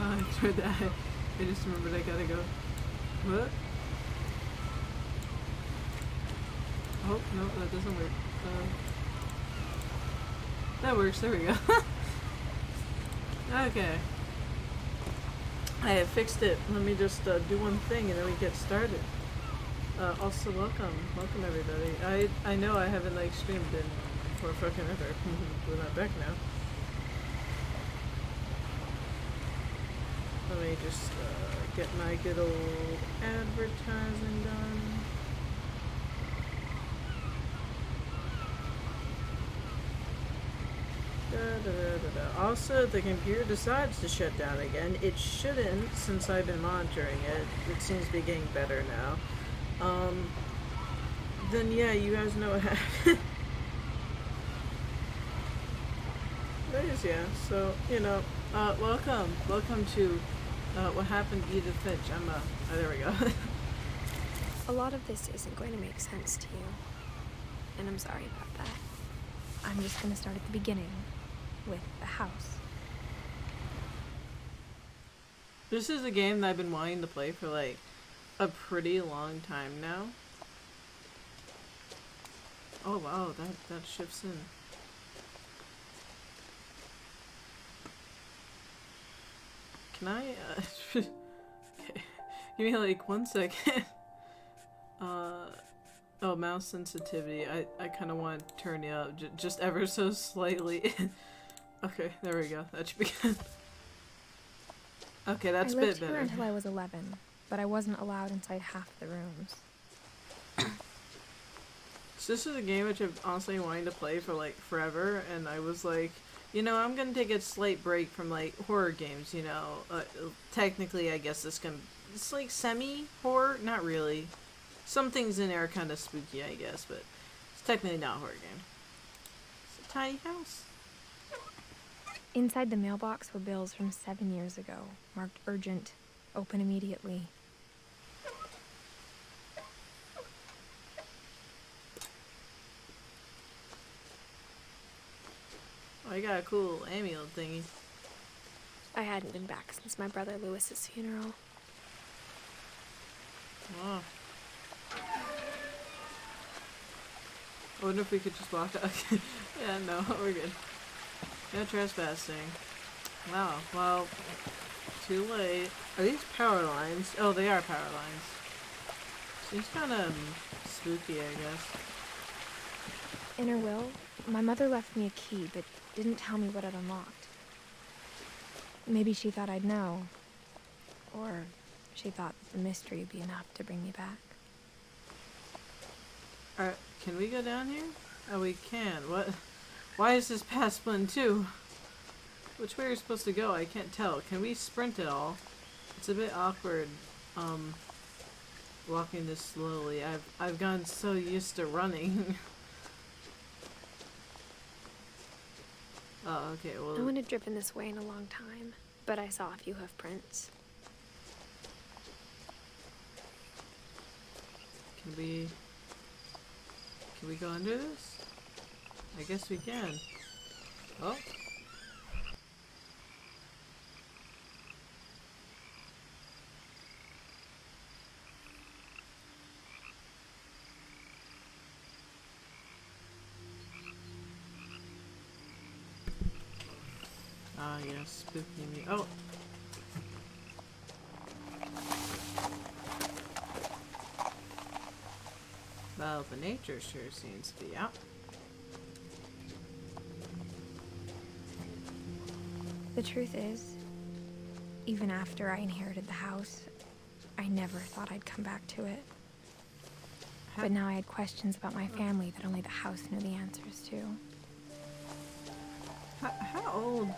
I tried that. I just remembered I gotta go. What? Oh, no, that doesn't work. That works, there we go. Okay. I have fixed it. Let me just do one thing and then we get started. Also, welcome everybody. I know I haven't like streamed in for fucking ever. We're not back now. Let me just get my good old advertising done. Also, if the computer decides to shut down again, it shouldn't since I've been monitoring it. It seems to be getting better now. Then yeah, you guys know what happened. Anyways, yeah, so, you know, welcome to what happened to Edith Finch. oh, there we go. A lot of this isn't going to make sense to you, and I'm sorry about that. I'm just going to start at the beginning, with the house. This is a game that I've been wanting to play for, like, a pretty long time now. Oh wow, that shifts in. Can I, okay. Give me like 1 second. Oh, mouse sensitivity. I kind of want to turn it up just ever so slightly. Okay, there we go. That should be good. Okay, that's a bit better. I lived here until I was 11, but I wasn't allowed inside half the rooms. So this is a game which I've honestly wanted to play for like forever, and I was like, you know, I'm gonna take a slight break from like horror games, you know. Technically, I guess it's like semi-horror, not really. Some things in there are kind of spooky, I guess, but it's technically not a horror game. It's a tiny house. Inside the mailbox were bills from 7 years ago, marked urgent, open immediately. Oh, you got a cool amulet thingy. I hadn't been back since my brother Lewis's funeral. Oh. I wonder if we could just walk out. Yeah, no, we're good. No trespassing. Wow, well, too late. Are these power lines? Oh, they are power lines. Seems kind of spooky, I guess. In her will, my mother left me a key, but didn't tell me what it unlocked. Maybe she thought I'd know. Or she thought that the mystery would be enough to bring me back. Alright, can we go down here? Oh, we can. What? Why is this path split in two? Which way are we supposed to go? I can't tell. Can we sprint at all? It's a bit awkward, walking this slowly. I've gotten so used to running. Oh, okay, well... No one had driven this way in a long time, but I saw a few hoof prints. Can we go under this? I guess we can. Oh. Ah, yes, spooky me. Oh! Well, the nature sure seems to be out. The truth is, even after I inherited the house, I never thought I'd come back to it. But now I had questions about my family that only the house knew the answers to. How old?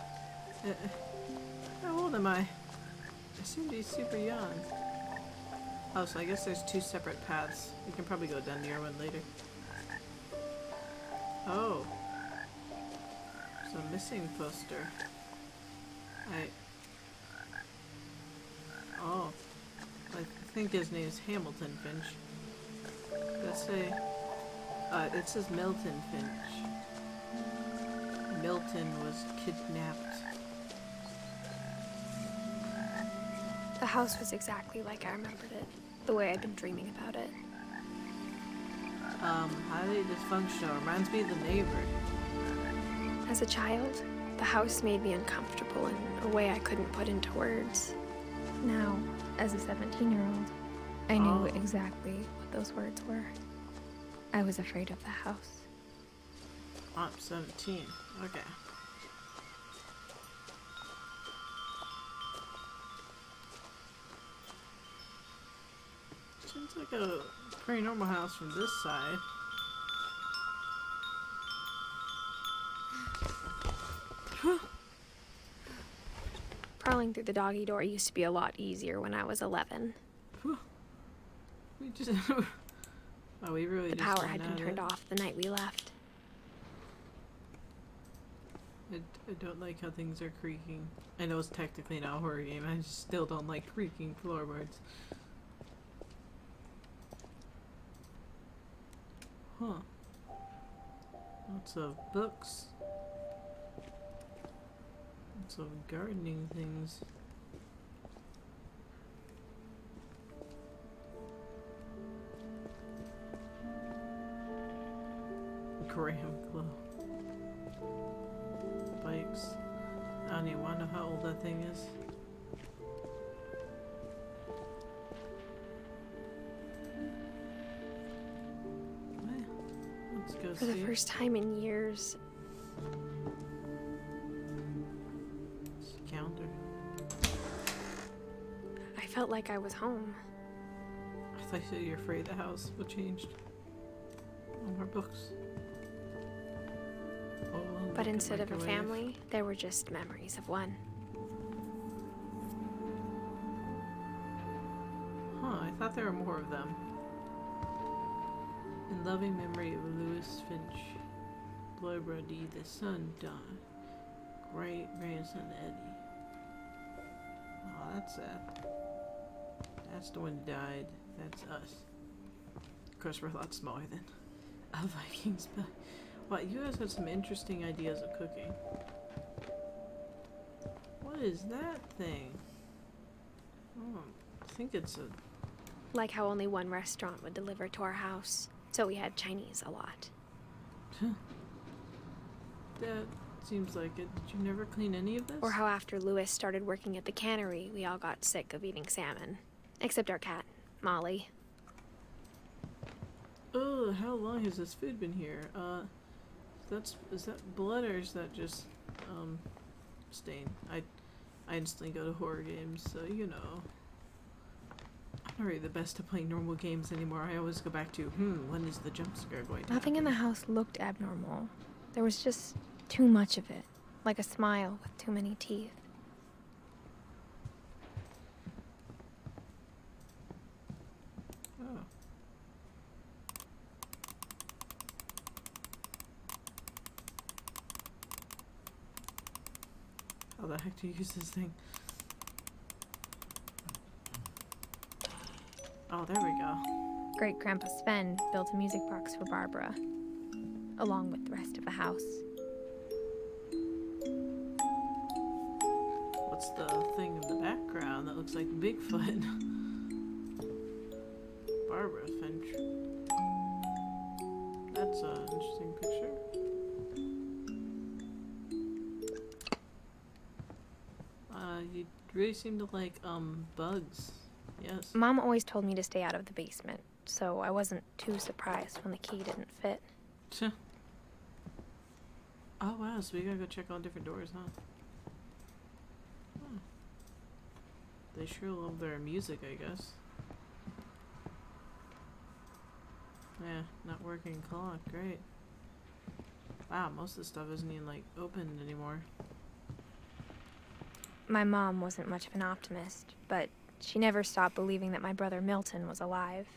How old am I? I seem to be super young. Oh, so I guess there's two separate paths. We can probably go down near one later. Oh. There's a missing poster. Oh. I think his name's Hamilton Finch. Let's say... it says Milton Finch. Milton was kidnapped. The house was exactly like I remembered it, the way I'd been dreaming about it. Highly dysfunctional. Reminds me of the neighbor. As a child, the house made me uncomfortable in a way I couldn't put into words. Now, as a 17-year-old, I knew exactly what those words were. I was afraid of the house. I'm 17. Okay. Seems like a pretty normal house from this side. Crawling through the doggy door used to be a lot easier when I was 11. We just... oh, we really The just power went had been at turned it. off the night we left. I don't like how things are creaking. I know it's technically not a horror game. I just still don't like creaking floorboards. Huh. Lots of books. Lots of gardening things. Graham glow. Bikes. I don't even want to know how old that thing is. Well, let's go For see. the first time in years, Calendar. I felt like I was home. I thought you said you're afraid the house will change. No more books. Oh, But look at instead of a microwave. family, there were just memories of one. Huh, I thought there were more of them. In loving memory of Louis Finch, Barbara D. the son, Don, great grandson Eddie. Oh, that's sad. That's the one who died. That's us. Of course, we're a lot smaller than a Vikings, but wow, you guys have some interesting ideas of cooking. What is that thing? Oh, I think it's a... Like how only one restaurant would deliver to our house, so we had Chinese a lot. That seems like it. Did you never clean any of this? Or how after Louis started working at the cannery, we all got sick of eating salmon. Except our cat, Molly. Oh, how long has this food been here? Is that blood or is that just stain? I instantly go to horror games, so you know. I'm not really the best at playing normal games anymore. I always go back to, when is the jump scare going to Nothing in the happen? house looked abnormal. There was just too much of it, like a smile with too many teeth. Oh. How the heck do you use this thing? Oh, there we go. Great Grandpa Sven built a music box for Barbara, along with the rest of the house. What's the thing in the background that looks like Bigfoot? Barbara Finch. That's an interesting picture. You really seem to like, bugs. Yes. Mom always told me to stay out of the basement, so I wasn't too surprised when the key didn't fit. Oh wow, so we gotta go check on different doors, huh? Huh. They sure love their music, I guess. Yeah, not working clock, great. Wow, most of the stuff isn't even like open anymore. My mom wasn't much of an optimist, but she never stopped believing that my brother Milton was alive.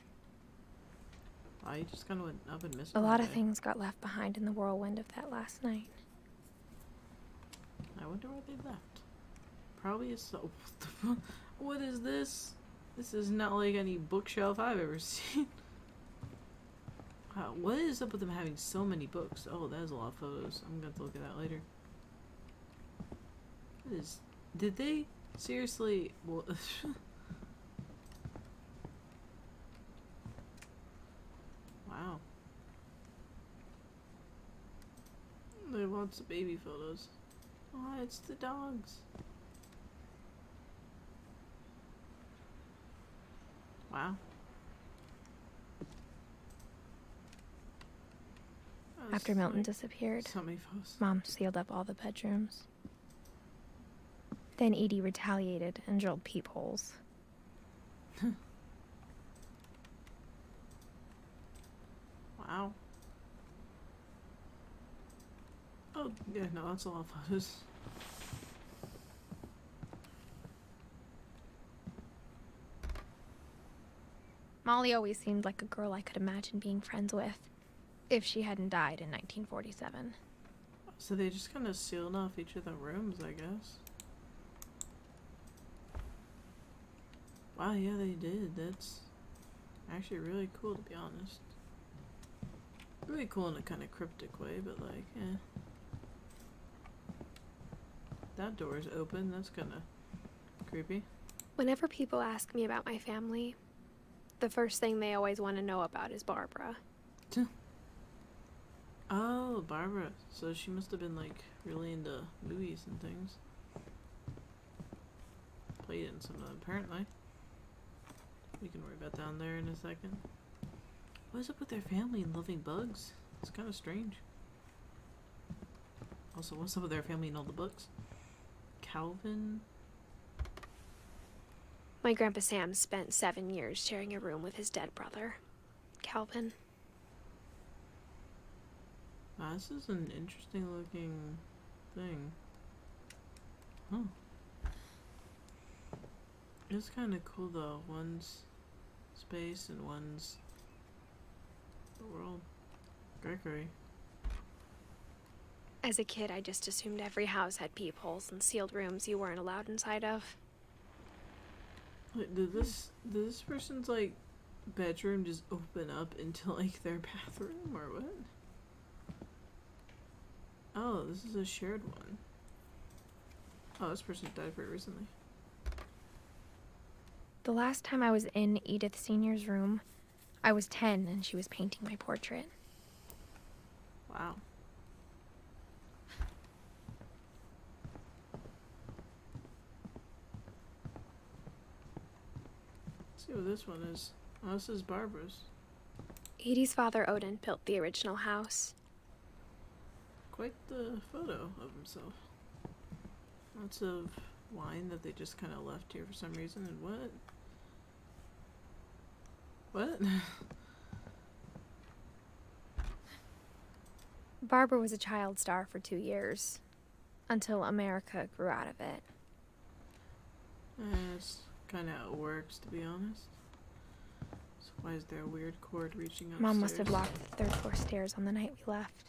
Wow, you just kinda went up and missed A one lot of day. things got left behind in the whirlwind of that last night. I wonder where they left. Probably a so. What is this? This is not like any bookshelf I've ever seen. Wow, what is up with them having so many books? Oh, that is a lot of photos. I'm gonna have to look at that later. What is? Did they seriously? Well, it's the baby photos. Oh, it's the dogs. Wow. After Milton disappeared, So many photos. Mom sealed up all the bedrooms. Then Edie retaliated and drilled peepholes. Wow. Oh, yeah, no, that's a lot of photos. Molly always seemed like a girl I could imagine being friends with, if she hadn't died in 1947. So they just kind of sealed off each of the rooms, I guess. Wow, yeah, they did. That's actually really cool, to be honest. Really cool in a kind of cryptic way, but like, eh. That door's open. That's kind of creepy. Whenever people ask me about my family, the first thing they always want to know about is Barbara. Oh, Barbara. So she must have been like really into movies and things. Played in some of them, apparently. We can worry about down there in a second. What is up with their family and loving bugs? It's kind of strange. Also, what's up with their family and all the books? Calvin? My Grandpa Sam spent 7 years sharing a room with his dead brother, Calvin. Wow, this is an interesting looking thing. Huh. It's kind of cool though. One's space and one's the world. Gregory. As a kid, I just assumed every house had peepholes and sealed rooms you weren't allowed inside of. Wait, did this person's like bedroom just open up into like their bathroom or what? Oh, this is a shared one. Oh, this person died very recently. The last time I was in Edith Sr.'s room, I was 10 and she was painting my portrait. Wow. Let's see what this one is. Oh, this is Barbara's. Edie's father, Odin, built the original house. Quite the photo of himself. Lots of wine that they just kind of left here for some reason. And what? What? Barbara was a child star for 2 years, until America grew out of it. It's kind of how it works, to be honest. So why is there a weird cord reaching upstairs? Mom must have locked the third floor stairs on the night we left.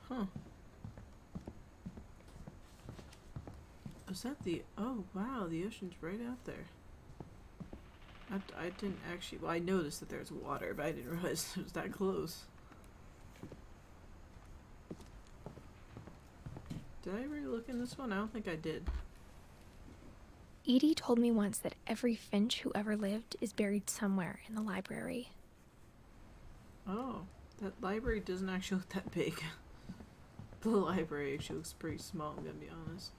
Huh. Is that the... Oh, wow, the ocean's right out there. I didn't actually... Well, I noticed that there's water, but I didn't realize it was that close. Did I ever look in this one? I don't think I did. Edie told me once that every Finch who ever lived is buried somewhere in the library. Oh, that library doesn't actually look that big. The library actually looks pretty small, I'm gonna be honest.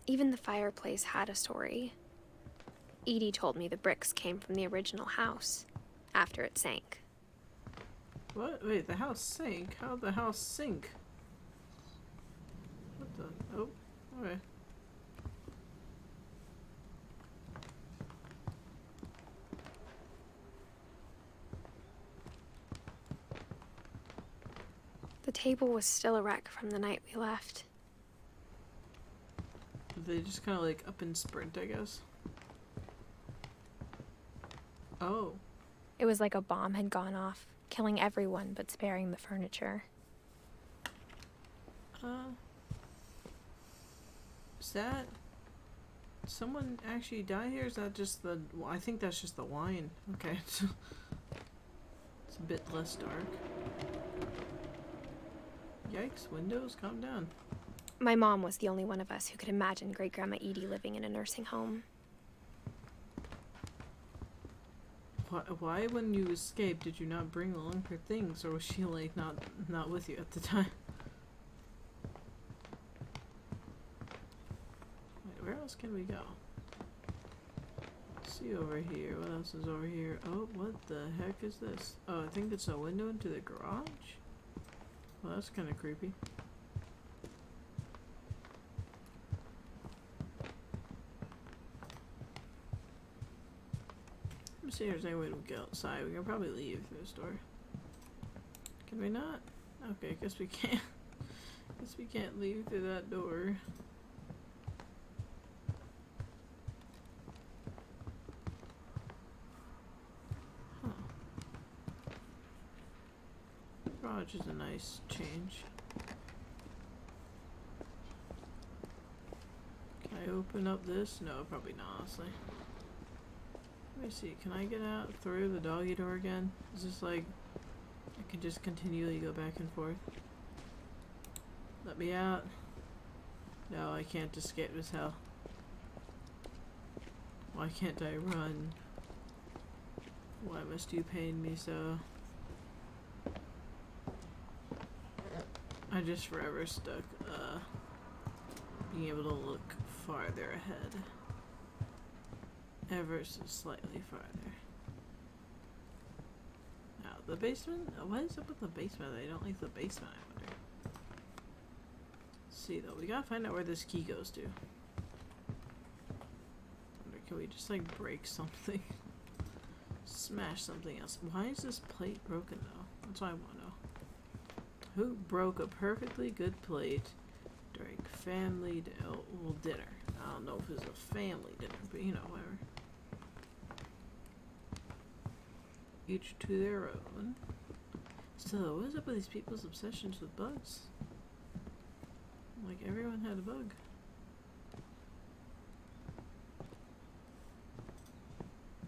Even the fireplace had a story. Edie told me the bricks came from the original house, after it sank. What? Wait, the house sank? How'd the house sink? What the? Oh, okay. The table was still a wreck from the night we left. Did they just kind of like up and sprint, I guess? Oh. It was like a bomb had gone off, killing everyone but sparing the furniture. Is that... Someone actually die here? Is that just the... Well, I think that's just the wine. Okay. It's a bit less dark. Yikes, windows, calm down. My mom was the only one of us who could imagine Great-Grandma Edie living in a nursing home. Why when you escaped did you not bring along her things, or was she like not with you at the time? Wait, where else can we go? Let's see over here. What else is over here? Oh, what the heck is this? Oh, I think it's a window into the garage? Well, that's kind of creepy. Let's see if there's any way to get outside. We can probably leave through this door. Can we not? Okay, guess we can't. Guess we can't leave through that door. Huh. Garage is a nice change. Can I open up this? No, probably not, honestly. Let me see, can I get out through the doggy door again? Is this like, I can just continually go back and forth? Let me out. No, I can't escape as hell. Why can't I run? Why must you pain me so? I just forever stuck, being able to look farther ahead. Ever so slightly farther. Now, the basement? What is up with the basement? I don't like the basement, I wonder. Let's see, though. We gotta find out where this key goes to. Wonder, can we just, like, break something? Smash something else. Why is this plate broken, though? That's what I want to know. Who broke a perfectly good plate during family dinner? I don't know if it was a family dinner, but, you know, whatever. Each to their own. So, what is up with these people's obsessions with bugs? Like, everyone had a bug.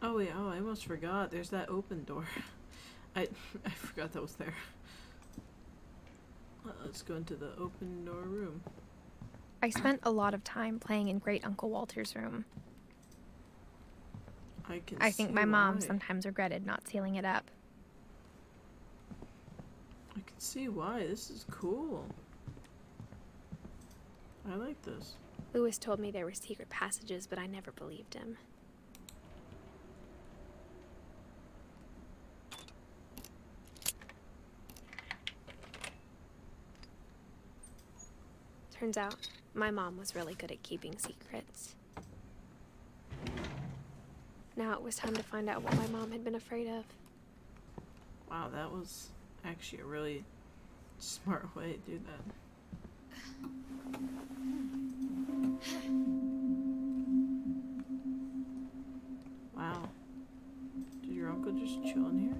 Oh wait, oh, I almost forgot. There's that open door. I forgot that was there. Let's go into the open door room. I spent a lot of time playing in Great Uncle Walter's room. I think my mom sometimes regretted not sealing it up. I can see why. This is cool. I like this. Lewis told me there were secret passages, but I never believed him. Turns out, my mom was really good at keeping secrets. Now it was time to find out what my mom had been afraid of. Wow, that was actually a really smart way to do that. Wow. Did your uncle just chill in here?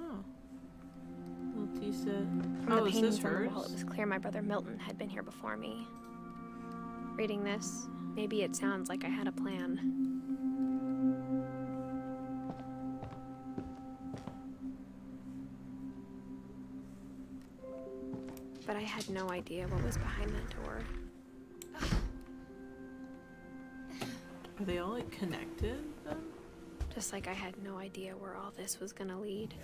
Oh. Little tea set. From Oh, the is paintings this on the hers? wall, it was clear my brother Milton had been here before me. Reading this, maybe it sounds like I had a plan. But I had no idea what was behind that door. Are they all like connected then? Just like I had no idea where all this was gonna lead.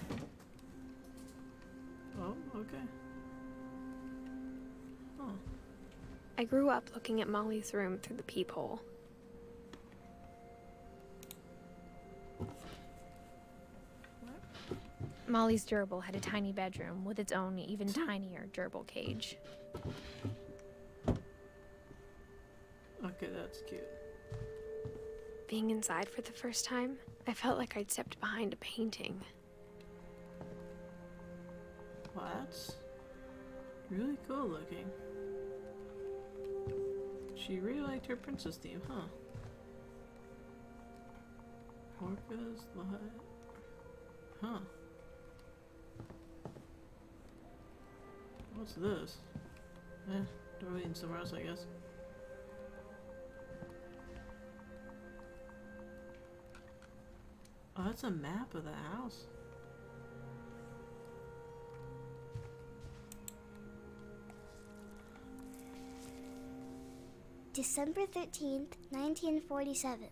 Oh, okay. Huh. I grew up looking at Molly's room through the peephole. Molly's gerbil had a tiny bedroom with its own even tinier gerbil cage. Okay, that's cute. Being inside for the first time, I felt like I'd stepped behind a painting. Well, that's really cool looking. She really liked her princess theme, huh? Orcas, the hut. Huh. What's this? Doorway in somewhere else, I guess. Oh, that's a map of the house. December 13th, 1947.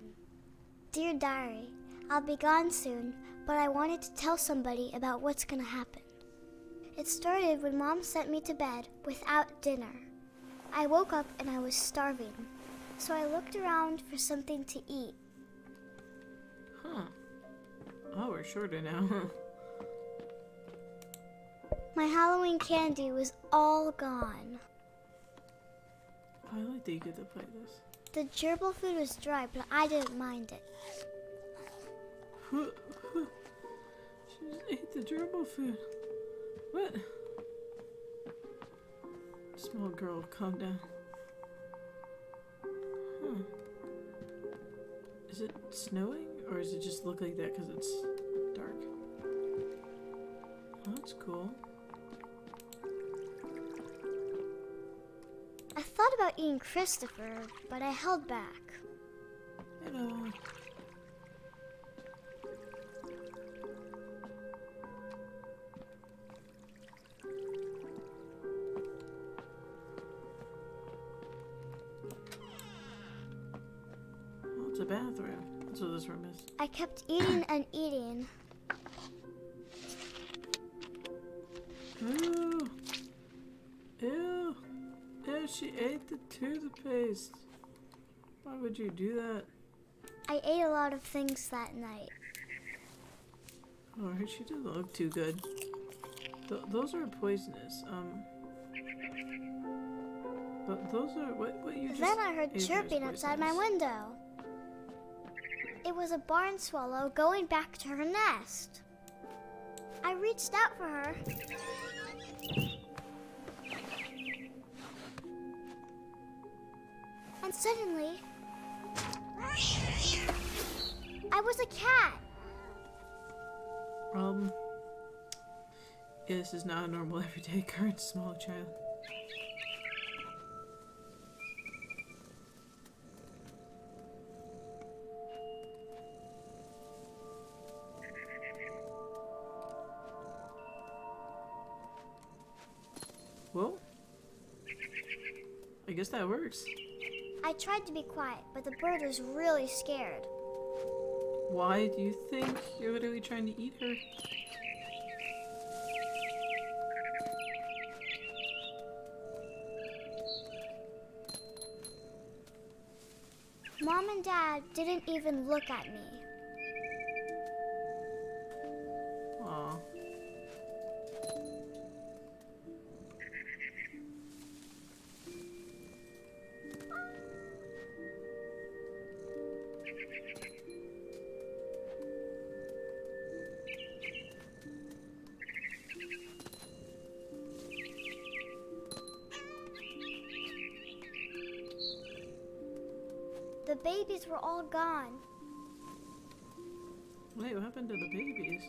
Dear Diary, I'll be gone soon, but I wanted to tell somebody about what's gonna happen. It started when Mom sent me to bed without dinner. I woke up and I was starving, so I looked around for something to eat. Huh. Oh, we're shorter now. My Halloween candy was all gone. I like that you get to play this. The gerbil food was dry, but I didn't mind it. She just ate the gerbil food. What? Small girl, calm down. Huh. Is it snowing? Or does it just look like that because it's dark? Oh, that's cool. I thought about eating Christopher, but I held back. Hello. Oh, it's a bathroom. That's what this room is. I kept eating and eating. Ew. Ew. Ew, she ate the toothpaste. Why would you do that? I ate a lot of things that night. Oh, she doesn't look too good. Those are poisonous. But those are what you just. Then I heard ate is chirping outside my poisonous. window. It was a barn swallow going back to her nest. I reached out for her. And suddenly, I was a cat. Yeah, this is not a normal everyday occurrence, small child. Well, I guess that works. I tried to be quiet, but the bird was really scared. Why do you think you're literally trying to eat her? Mom and Dad didn't even look at me. Aw. The babies were all gone. Wait, what happened to the babies?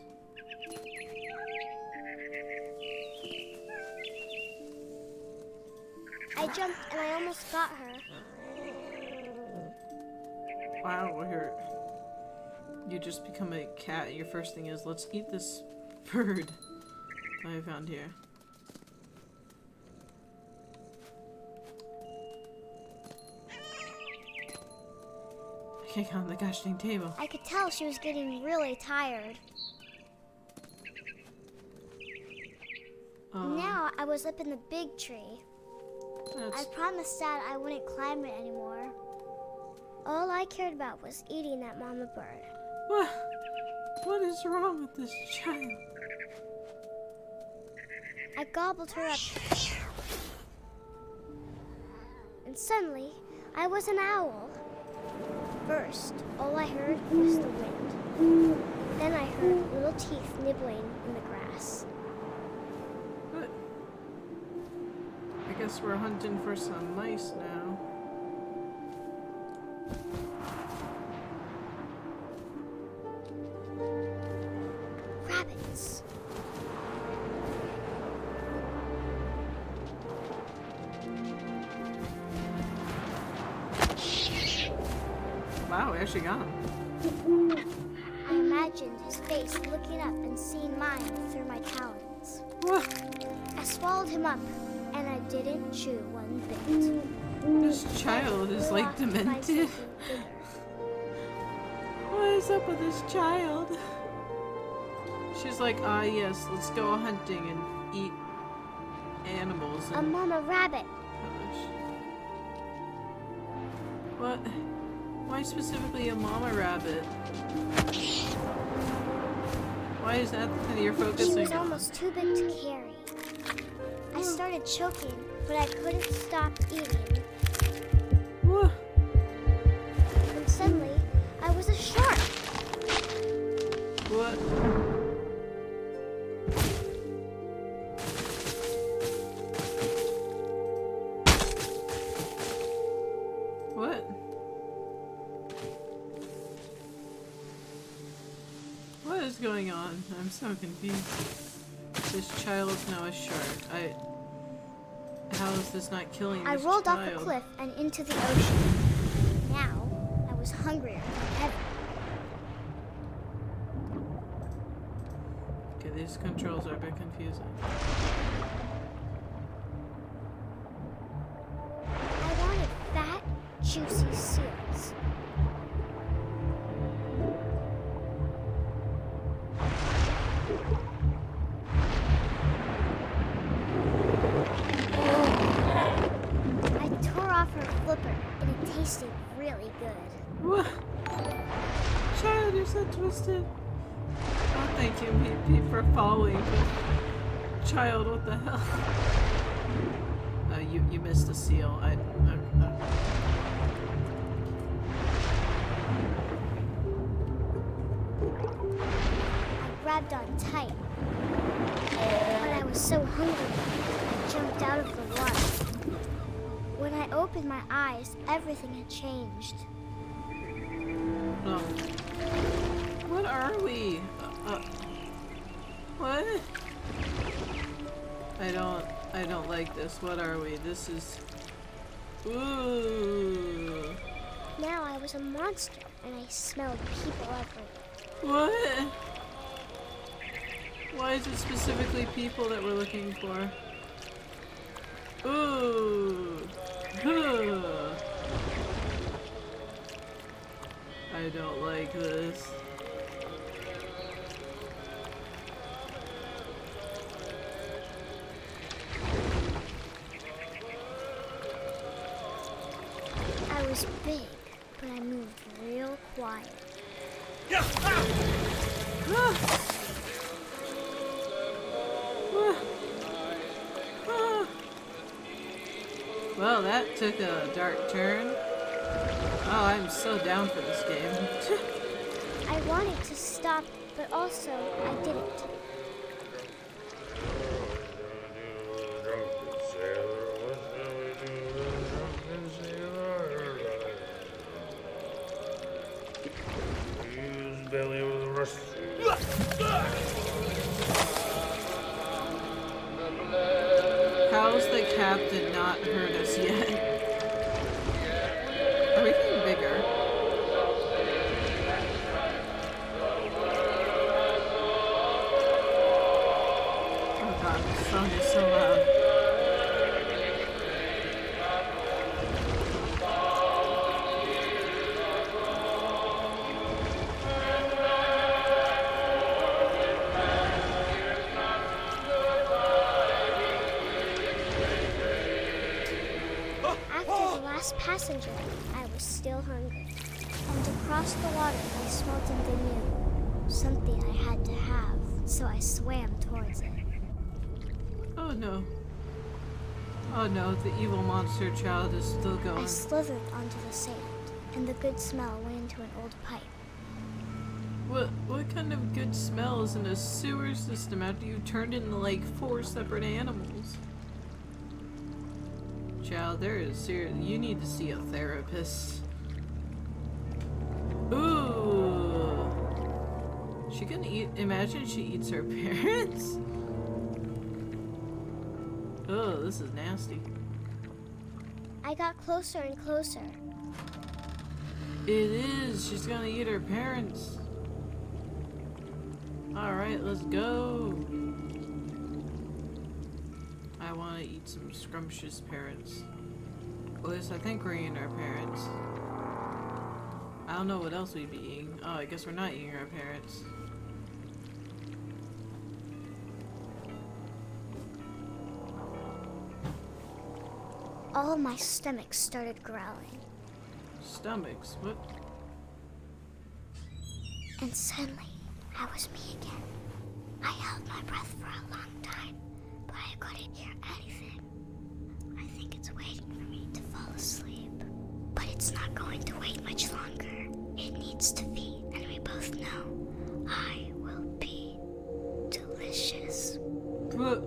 I jumped and I almost got her. Wow, well here. You just become a cat and your first thing is, let's eat this bird that I found here. I can't get on the gosh dang table. I could tell she was getting really tired. Now I was up in the big tree. I promised Dad I wouldn't climb it anymore. All I cared about was eating that mama bird. What is wrong with this child? I gobbled her up. And suddenly, I was an owl. First, all I heard was the wind. Then I heard little teeth nibbling in the grass. Good. I guess we're hunting for some mice now. Rabbits. Wow, we actually got him. I imagined his face looking up and seeing mine through my talons. What? I swallowed him up, and I didn't chew one bit. This child is like Locked my demented. thinking bigger. What? What is up with this child? She's like, ah yes, let's go hunting and eat animals. A And mama rabbit. gosh. What? Why specifically a mama rabbit? Why is that the thing you're She focusing was on? almost too big to carry. I started choking, but I couldn't stop eating. Wha- And suddenly, I was a shark. What? What? What is going on? I'm so confused. This child is now a shark. How is this not killing this I rolled off child? the cliff and into the ocean. Now, I was hungrier than ever. Okay, these controls are a bit confusing. I wanted fat, juicy seals. I tore off her flipper, and it tasted really good. What? Child, you're so twisted. Oh, thank you, PP, for following. But child, what the hell? You missed a seal. I grabbed on tight. But I was so hungry, I jumped out of the water. When I opened my eyes, everything had changed. No. What are we? What? I don't like this. What are we? This is... Ooh. Now I was a monster, and I smelled people everywhere. What? Why is it specifically people that we're looking for? Ooh. Huh. I don't like this. I was big, but I moved real quiet. Well, that took a dark turn. Oh, I'm so down for this game. I wanted to stop, but also I didn't. How's the captain not heard us yet? Are we getting bigger? Oh god, this song is so loud. After the last passenger, I was still hungry. And across the water, I smelled something new. Something I had to have, so I swam towards it. Oh no. Oh no, the evil monster child is still I going. slithered onto the sand, and the good smell went into an old pipe. What kind of good smell is in a sewer system after you turned into like 4 separate animals? Child, there is serious. You need to see a therapist. Ooh. She can eat. Imagine she eats her parents. Oh, this is nasty. I got closer and closer. It is. She's gonna eat her parents. Alright, let's go. I want to eat some scrumptious parents. At least I think we're eating our parents. don't know what else we'd be eating. Oh, I guess we're not eating our parents. All of my stomach started growling. Stomachs? What? And suddenly, I was me again. I held my breath for a long time, but I couldn't hear anything. I think it's waiting for me to fall asleep. But it's not going to wait much longer. It needs to feed, and we both know I will be delicious. What?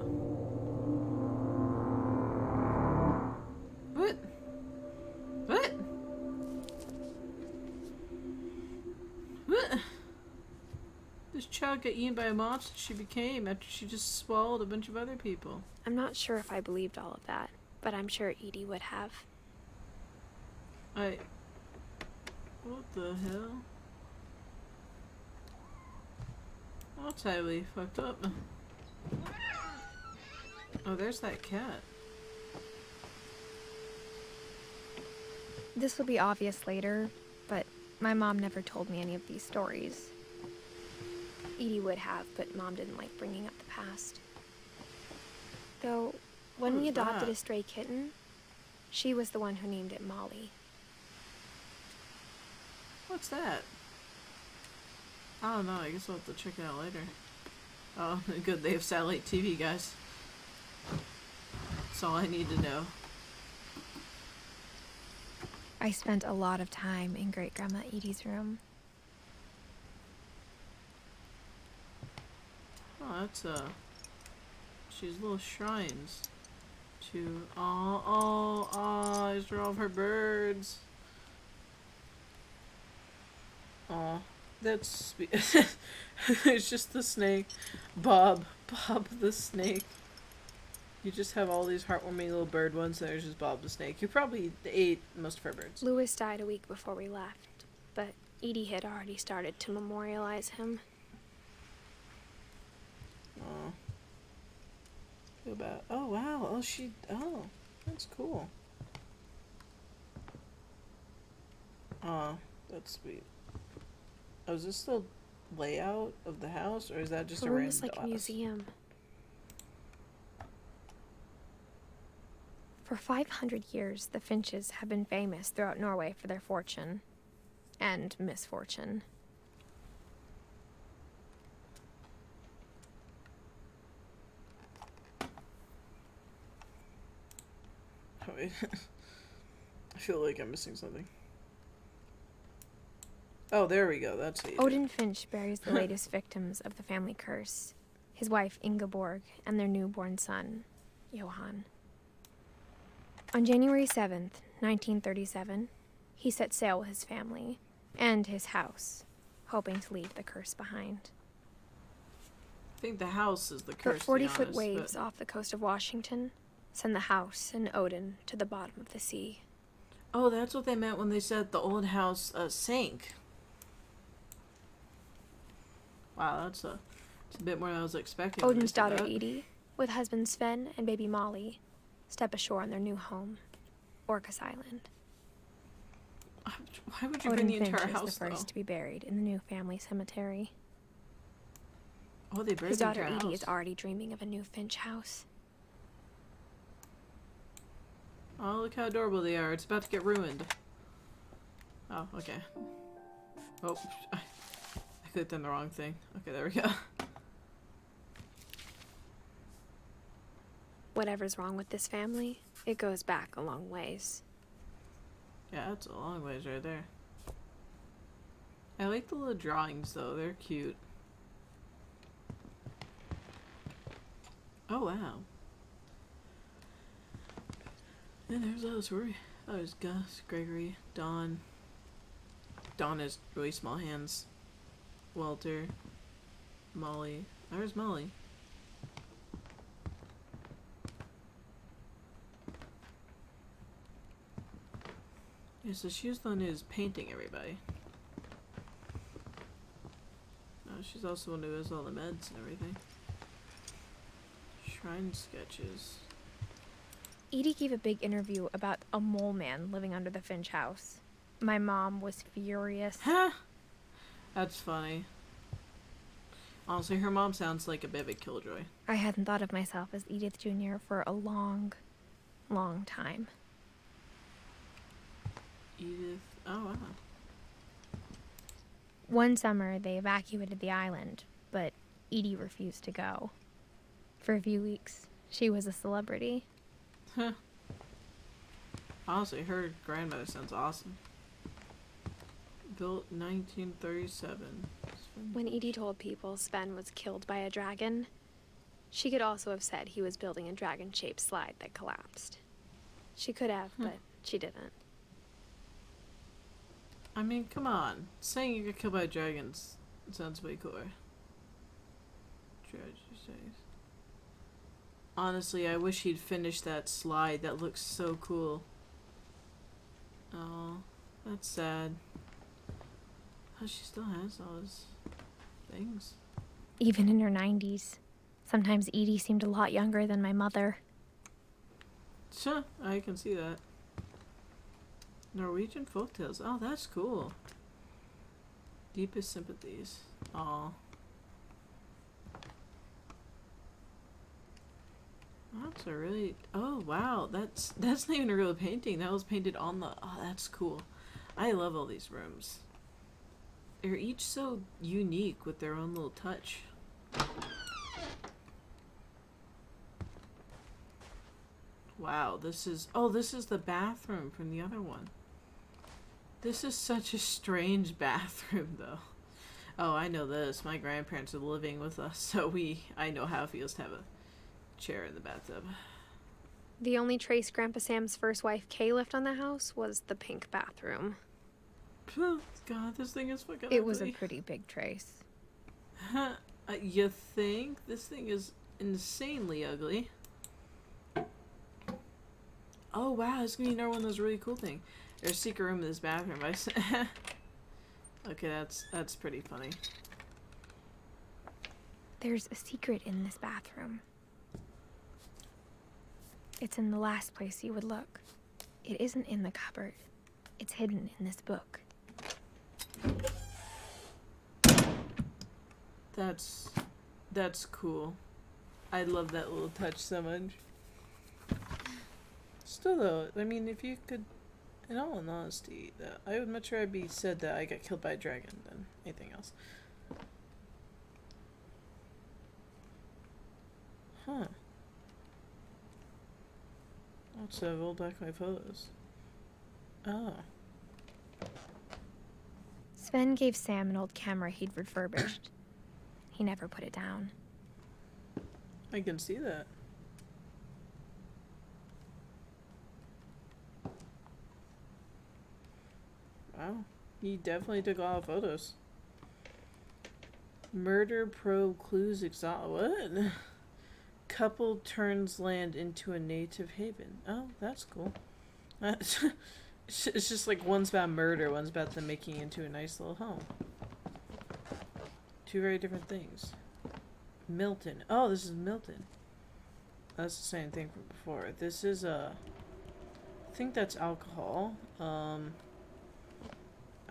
What? What? What? This child got eaten by a monster she became after she just swallowed a bunch of other people. I'm not sure if I believed all of that, but I'm sure Edie would have. What the hell? That's highly fucked up. Oh, there's that cat. This will be obvious later, but my mom never told me any of these stories. Edie would have, but Mom didn't like bringing up the past. Though, when What we is adopted that? a stray kitten, she was the one who named it Molly. What's that? I don't know, I guess I'll have to check it out later. Oh, good, they have satellite TV, guys. That's all I need to know. I spent a lot of time in Great Grandma Edie's room. Oh, that's she's little shrines to these are all of her birds. Aw, that's sweet. It's just the snake. Bob the snake. You just have all these heartwarming little bird ones, and there's just Bob the snake, who probably ate most of our birds. Lewis died a week before we left, but Edie had already started to memorialize him. Aw. Feel bad. Oh, wow. Oh, that's cool. Aw, that's sweet. Oh, is this the layout of the house, or is that just The a room random is like a house? museum. For 500 years, the Finches have been famous throughout Norway for their fortune and misfortune. Oh, wait. I feel like I'm missing something. Oh, there we go. That's it. Odin Finch buries the latest victims of the family curse, his wife Ingeborg and their newborn son, Johann. On January 7th, 1937, he set sail with his family and his house, hoping to leave the curse behind. I think the house is the curse. But to be 40-foot honest, waves but- off the coast of Washington send the house and Odin to the bottom of the sea. Oh, that's what they meant when they said the old house sank. Wow, it's a bit more than I was expecting. when they Odin's said daughter that. Edie, with husband Sven and baby Molly, step ashore on their new home, Orcas Island. Why would you bring Odin the Finch entire is house the first though? to be buried in the new family cemetery. Oh, they buried His the daughter entire Edie house. is already dreaming of a new Finch house. Oh, look how adorable they are. It's about to get ruined. Oh, okay. Oh, I clicked on the wrong thing. Okay, there we go. Whatever's wrong with this family, it goes back a long ways. Yeah, that's a long ways right there. I like the little drawings though. They're cute. Oh, wow. And there's us. Oh, there's Gus, Gregory, Don. Don has really small hands. Walter. Molly. Where's Molly? Yeah, so she was the one who's painting everybody. Oh, she's also the one who has all the meds and everything. Shrine sketches. Edie gave a big interview about a mole man living under the Finch house. My mom was furious. Huh? That's funny. Honestly, her mom sounds like a bit of a killjoy. I hadn't thought of myself as Edith Jr. for a long, long time. Edith. Oh, wow. One summer, they evacuated the island, but Edie refused to go. For a few weeks, she was a celebrity. Huh. Honestly, her grandmother sounds awesome. Built 1937. When Edie told people Sven was killed by a dragon, she could also have said he was building a dragon-shaped slide that collapsed. She could have, but she didn't. I mean, come on. Saying you get killed by dragons sounds way cooler. Tragedy says. Honestly, I wish he'd finished that slide. That looks so cool. Oh, that's sad. Oh, she still has all those things. Even in her 90s. Sometimes Edie seemed a lot younger than my mother. Sure, I can see that. Norwegian folktales. Oh, that's cool. Deepest sympathies. Aw. That's a really... Oh, wow. That's not even a real painting. That was painted on the... Oh, that's cool. I love all these rooms. They're each so unique with their own little touch. Wow, this is... Oh, this is the bathroom from the other one. This is such a strange bathroom, though. Oh, I know this. My grandparents are living with us, so I know how it feels to have a chair in the bathtub. The only trace Grandpa Sam's first wife, Kay, left on the house was the pink bathroom. God, this thing is fucking It was a ugly. pretty big trace. You think? This thing is insanely ugly. Oh, wow, this is gonna be another one of those really cool things. There's a secret room in this bathroom. Okay, that's pretty funny. There's a secret in this bathroom. It's in the last place you would look. It isn't in the cupboard. It's hidden in this book. That's cool. I love that little touch so much. Still though, I mean, if you could, in all honesty, I would much rather be said that I got killed by a dragon than anything else. Huh. Let's roll back my photos. Oh. Sven gave Sam an old camera he'd refurbished. He never put it down. I can see that. Wow. He definitely took a lot of photos. Murder probe clues exhaust. What? Couple turns land into a native haven. Oh, that's cool. It's just like one's about murder, one's about them making it into a nice little home. Two very different things. Milton. Oh, this is Milton. That's the same thing from before. This is I think that's alcohol.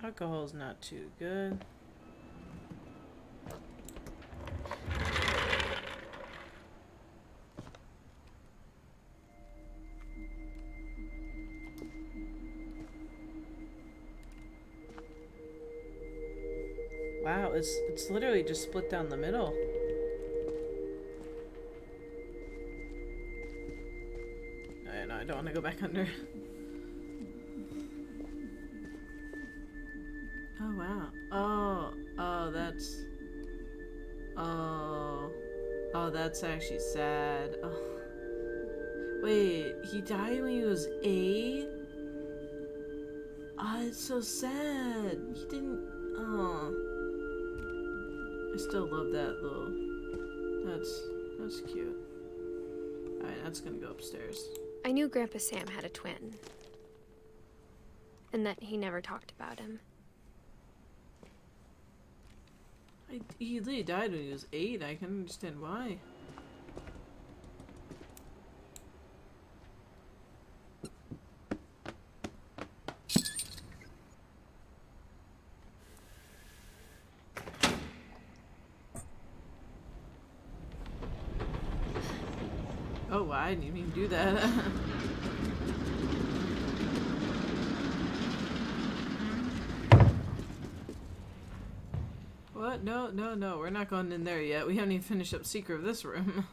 Alcohol is not too good. Wow, it's literally just split down the middle. No, I don't want to go back under. Oh wow. Oh, that's actually sad. Oh. Wait, he died when he was 8? Oh, it's so sad. He didn't. Oh. I still love that little. That's cute. Alright, that's gonna go upstairs. I knew Grandpa Sam had a twin. And that he never talked about him. He literally died when he was 8. I can understand why. Oh, wow, I didn't even do that. What? No, no, no. We're not going in there yet. We haven't even finished up Secret of this room.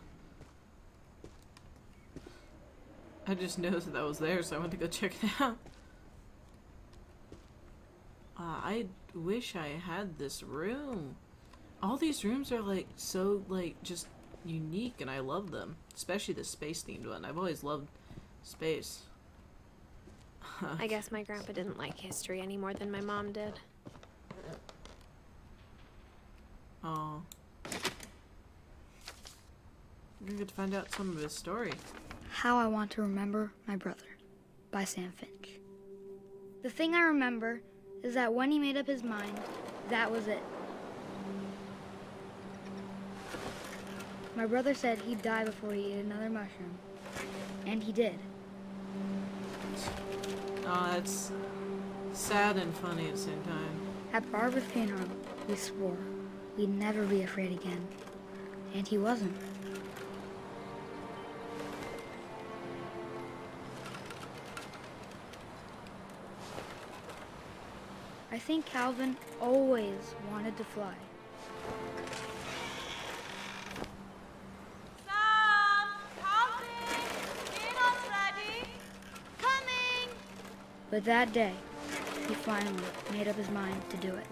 I just noticed that was there, so I went to go check it out. I wish I had this room. All these rooms are like so like just unique, and I love them. Especially the space themed one. I've always loved space. I guess my grandpa didn't like history any more than my mom did. Oh. We're gonna get to find out some of his story. How I Want to Remember My Brother by Sam Finch. The thing I remember is that when he made up his mind, that was it. My brother said he'd die before he ate another mushroom. And he did. Oh, that's sad and funny at the same time. At Barbara's funeral, we swore we'd never be afraid again. And he wasn't. I think Calvin always wanted to fly. Sam! Calvin! Dinner's ready! Coming! But that day, he finally made up his mind to do it.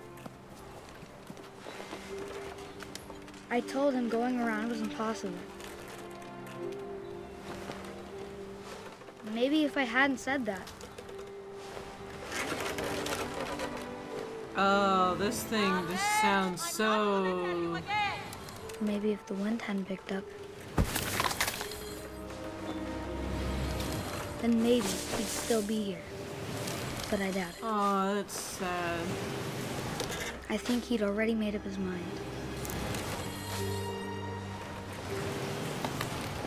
I told him going around was impossible. Maybe if I hadn't said that, Oh, this thing just sounds so... maybe if the wind hadn't picked up, then maybe he'd still be here. But I doubt it. Oh, that's sad. I think he'd already made up his mind.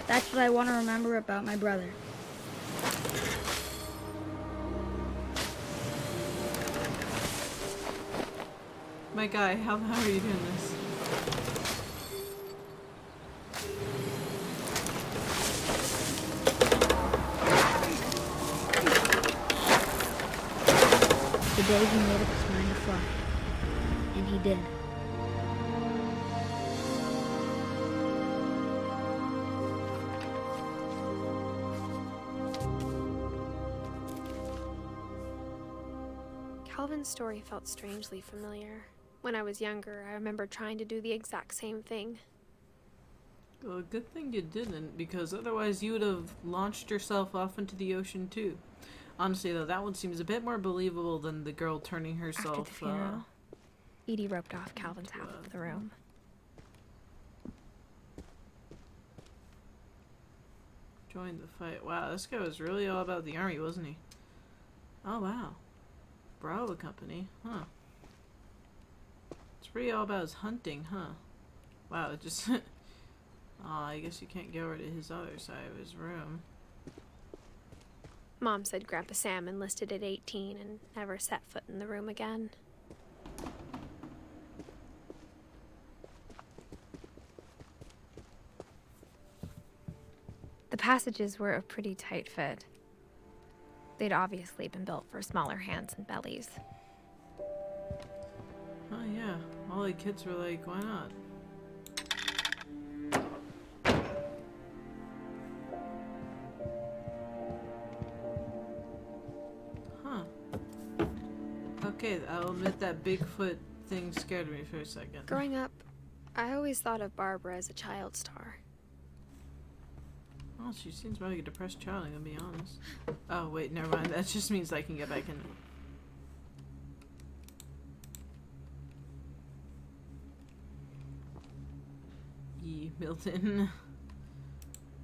That's what I want to remember about my brother. My guy, how are you doing this? The day he made up his mind to fly. And he did. Calvin's story felt strangely familiar. When I was younger, I remember trying to do the exact same thing. Well, good thing you didn't, because otherwise you would have launched yourself off into the ocean too. Honestly, though, that one seems a bit more believable than the girl turning herself. After the funeral, Edie roped off Calvin's half of the room. Joined the fight. Wow, this guy was really all about the army, wasn't he? Oh wow, Bravo Company, huh? It's pretty all about his hunting, huh? Wow, it just... oh, I guess you can't go over to his other side of his room. Mom said Grandpa Sam enlisted at 18 and never set foot in the room again. The passages were a pretty tight fit. They'd obviously been built for smaller hands and bellies. Oh yeah, all the kids were like, why not? Huh. Okay, I'll admit that Bigfoot thing scared me for a second. Growing up, I always thought of Barbara as a child star. Oh, she seems like a depressed child, I'm gonna be honest. Oh, wait, never mind. That just means I can get back in. Milton.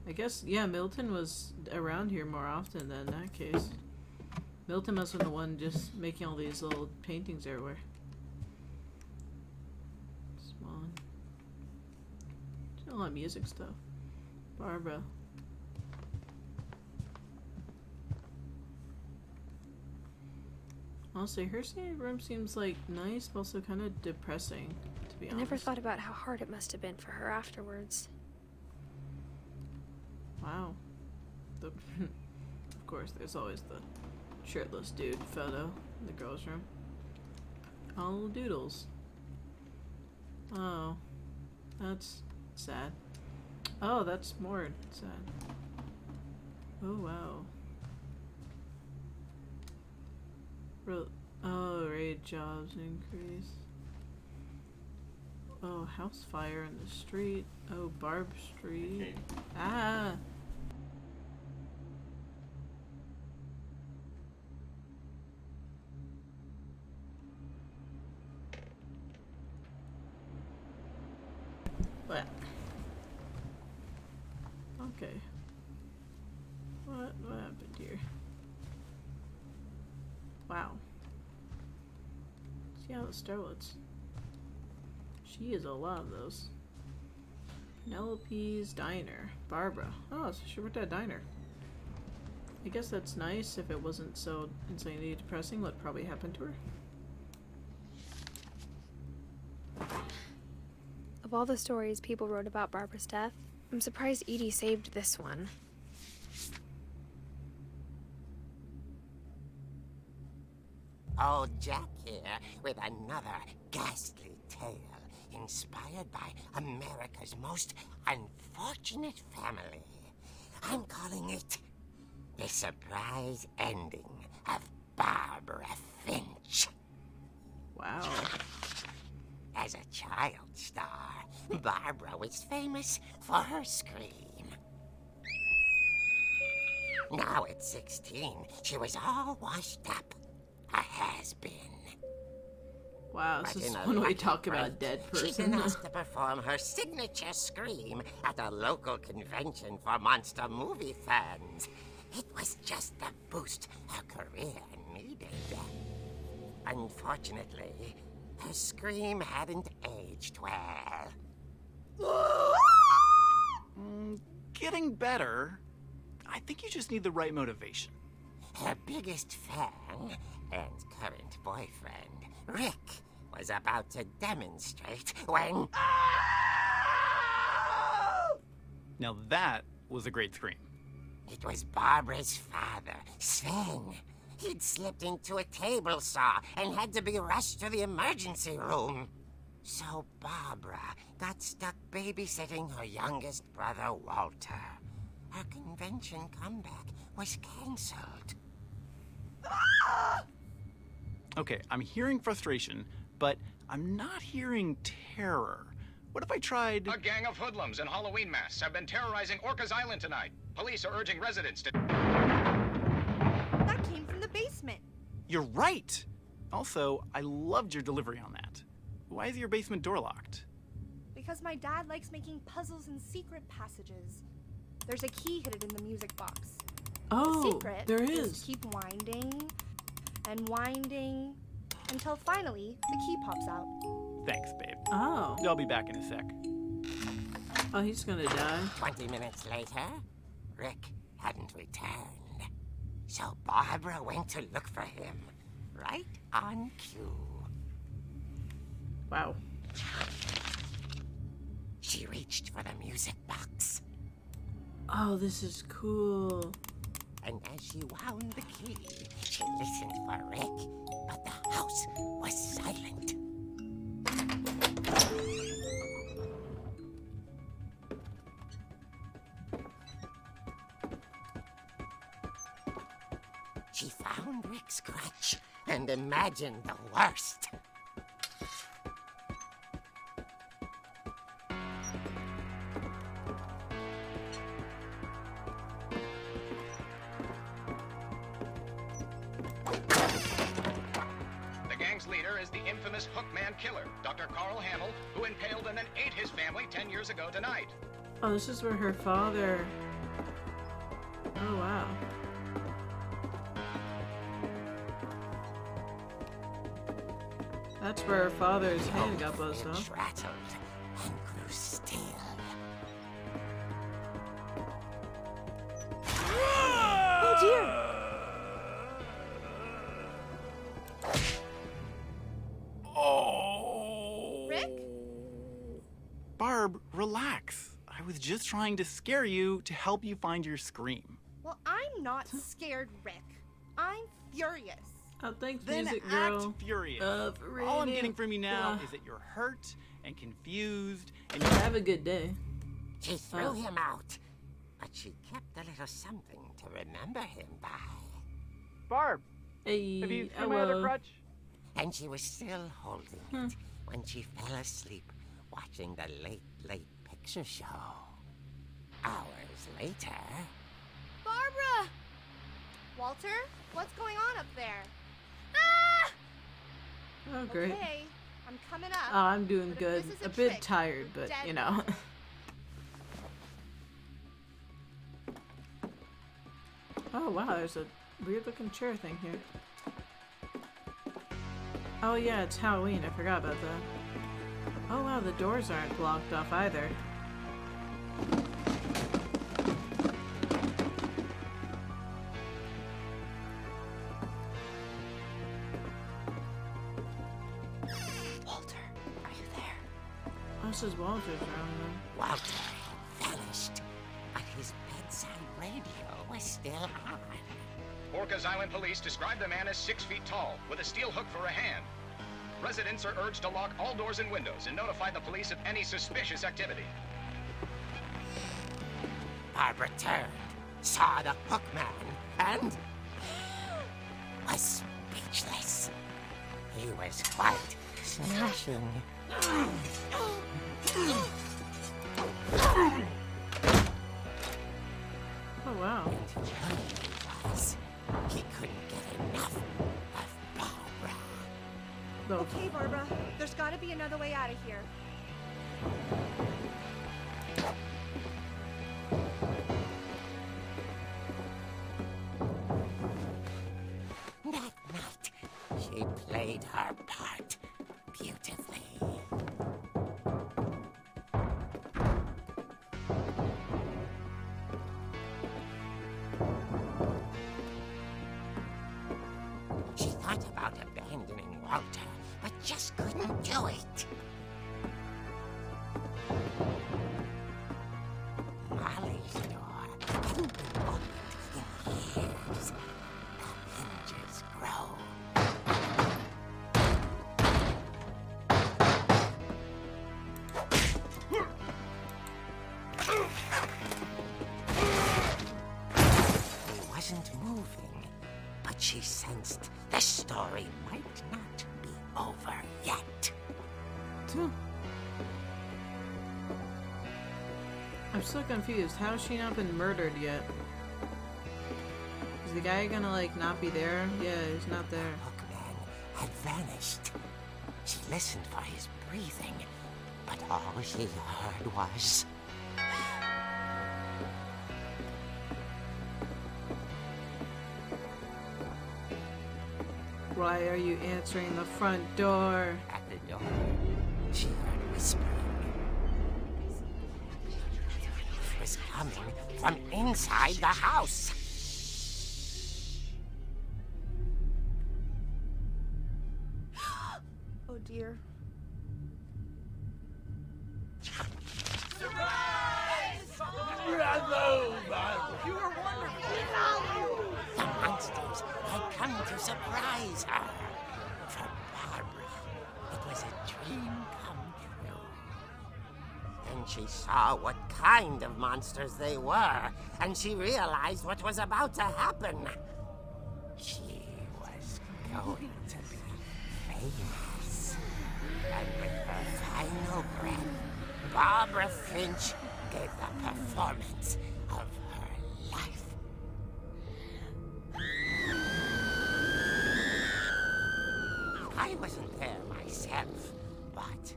I guess, yeah, Milton was around here more often than in that case. Milton must have been the one just making all these little paintings everywhere. Small. A lot of music stuff. Barbara. Honestly, her room seems like nice, but also kind of depressing, to be honest. I never thought about how hard it must have been for her afterwards. Wow. Of course, there's always the shirtless dude photo in the girls' room. All doodles. Oh. That's sad. Oh, that's more sad. Oh, wow. Raid jobs increase. Oh, house fire in the street. Oh, Barb Street. Ah! What? Okay. What happened here? Wow. See how the starlets. She is a lot of those. Penelope's Diner. Barbara. Oh, so she worked at a diner. I guess that's nice if it wasn't so insanely depressing what probably happened to her. Of all the stories people wrote about Barbara's death, I'm surprised Edie saved this one. Old Jack here with another ghastly tale inspired by America's most unfortunate family. I'm calling it The Surprise Ending of Barbara Finch. Wow. As a child star, Barbara was famous for her scream. Now at 16, she was all washed up. A has-been. Wow, But this is in a when we lucky talk about a break, dead she'd been person. asked to perform her signature scream at a local convention for monster movie fans. It was just the boost her career needed. Unfortunately, her scream hadn't aged well. Getting better. I think you just need the right motivation. Her biggest fan and current boyfriend, Rick, was about to demonstrate when... Now that was a great scream. It was Barbara's father, Sven. He'd slipped into a table saw and had to be rushed to the emergency room. So Barbara got stuck babysitting her youngest brother, Walter. Her convention comeback was cancelled. Okay, I'm hearing frustration, but I'm not hearing terror. What if I tried... A gang of hoodlums in Halloween masks have been terrorizing Orcas Island tonight. Police are urging residents to... That came from the basement. You're right! Also, I loved your delivery on that. Why is your basement door locked? Because my dad likes making puzzles and secret passages. There's a key hidden in the music box. Oh, The secret there is is. to keep winding and winding until finally the key pops out. Thanks, babe. Oh. I'll be back in a sec. Oh, he's gonna die. 20 minutes later, Rick hadn't returned. So Barbara went to look for him, right on cue. Wow. She reached for the music box, Oh, this is cool. and as she wound the key, she listened for Rick, but the house was silent. She found Rick's crutch and imagined the worst. The gang's leader is the infamous Hookman killer, Dr. Carl Hamill, who impaled and then ate his family 10 years ago tonight. Oh, this is where her father... Oh, wow. That's where her father's hand got buzzed Finch off. rattled and grew still. Oh dear! Oh! Rick? Barb, relax. I was just trying to scare you to help you find your scream. Well, I'm not scared, Rick. I'm furious. Oh, thanks, Then music act girl. furious. For All I'm reading. getting from you now Yeah. is that you're hurt and confused and you Have a good day. She threw him out, but she kept a little something to remember him by. Barb, Hey, have you seen my other crutch? And she was still holding it when she fell asleep watching the late picture show. Hours later... Barbara! Walter, what's going on up there? Ah! Oh, great. Okay, I'm coming up. Oh, I'm doing but if good. this is A bit trick, tired, you're but dead you know. wrong. Oh wow, there's a weird looking chair thing here. Oh yeah, it's Halloween. I forgot about that. Oh wow, the doors aren't blocked off either. Walter, are you there? Oh, this is Walter's room Walter had vanished, but his bedside radio was still on. Orcas Island police describe the man as 6 feet tall, with a steel hook for a hand. Residents are urged to lock all doors and windows and notify the police of any suspicious activity. Barbara turned, saw the hook man, and was speechless. He was quite smashing. Oh wow. And who he was, he couldn't get enough of Barbara. Okay, Barbara, there's gotta be another way out of here. That night, she played her part beautifully. She thought about abandoning Walter, but just couldn't do it. Molly's door hadn't been opened in years. The hinges grow. He wasn't moving, but she sensed the story might not be over yet. I'm still confused. How has she not been murdered yet? Is the guy gonna like not be there? Yeah, he's not there. Hookman had vanished. She listened for his breathing, but all she heard was... Why are you answering the front door? At the door, she heard whispering. It was coming from inside the house. Oh dear. The monsters had come to surprise her. For Barbara, it was a dream come true. Then she saw what kind of monsters they were, and she realized what was about to happen. She was going to be famous. And with her final breath, Barbara Finch gave the performance of her life. I wasn't there myself, but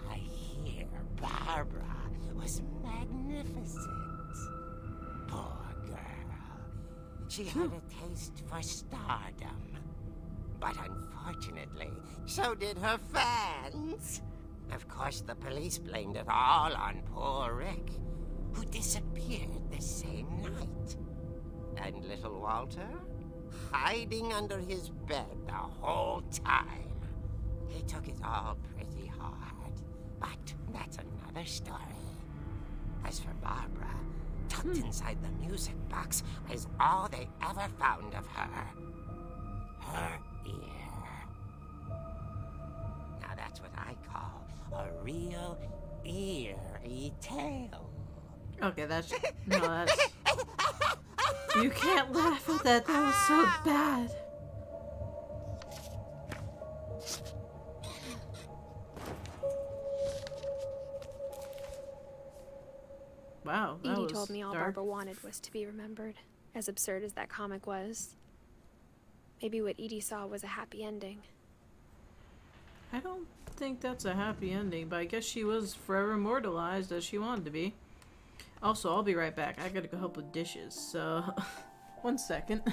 I hear Barbara was magnificent. Poor girl. She had a taste for stardom. But unfortunately, so did her fans. Of course, the police blamed it all on poor Rick, who disappeared the same night. And little Walter? Hiding under his bed the whole time. He took it all pretty hard. But that's another story. A As for Barbara, tucked inside the music box is all they ever found of her. Her ear. Now that's what I call a real eerie tale. Okay, that's no, that's you can't laugh at that. That was so bad. Wow, that Edie was told me all dark. Barbara wanted was to be remembered, as absurd as that comic was. Maybe what Edie saw was a happy ending. I don't think that's a happy ending, but I guess she was forever immortalized as she wanted to be. Also, I'll be right back. I gotta go help with dishes, so 1 second.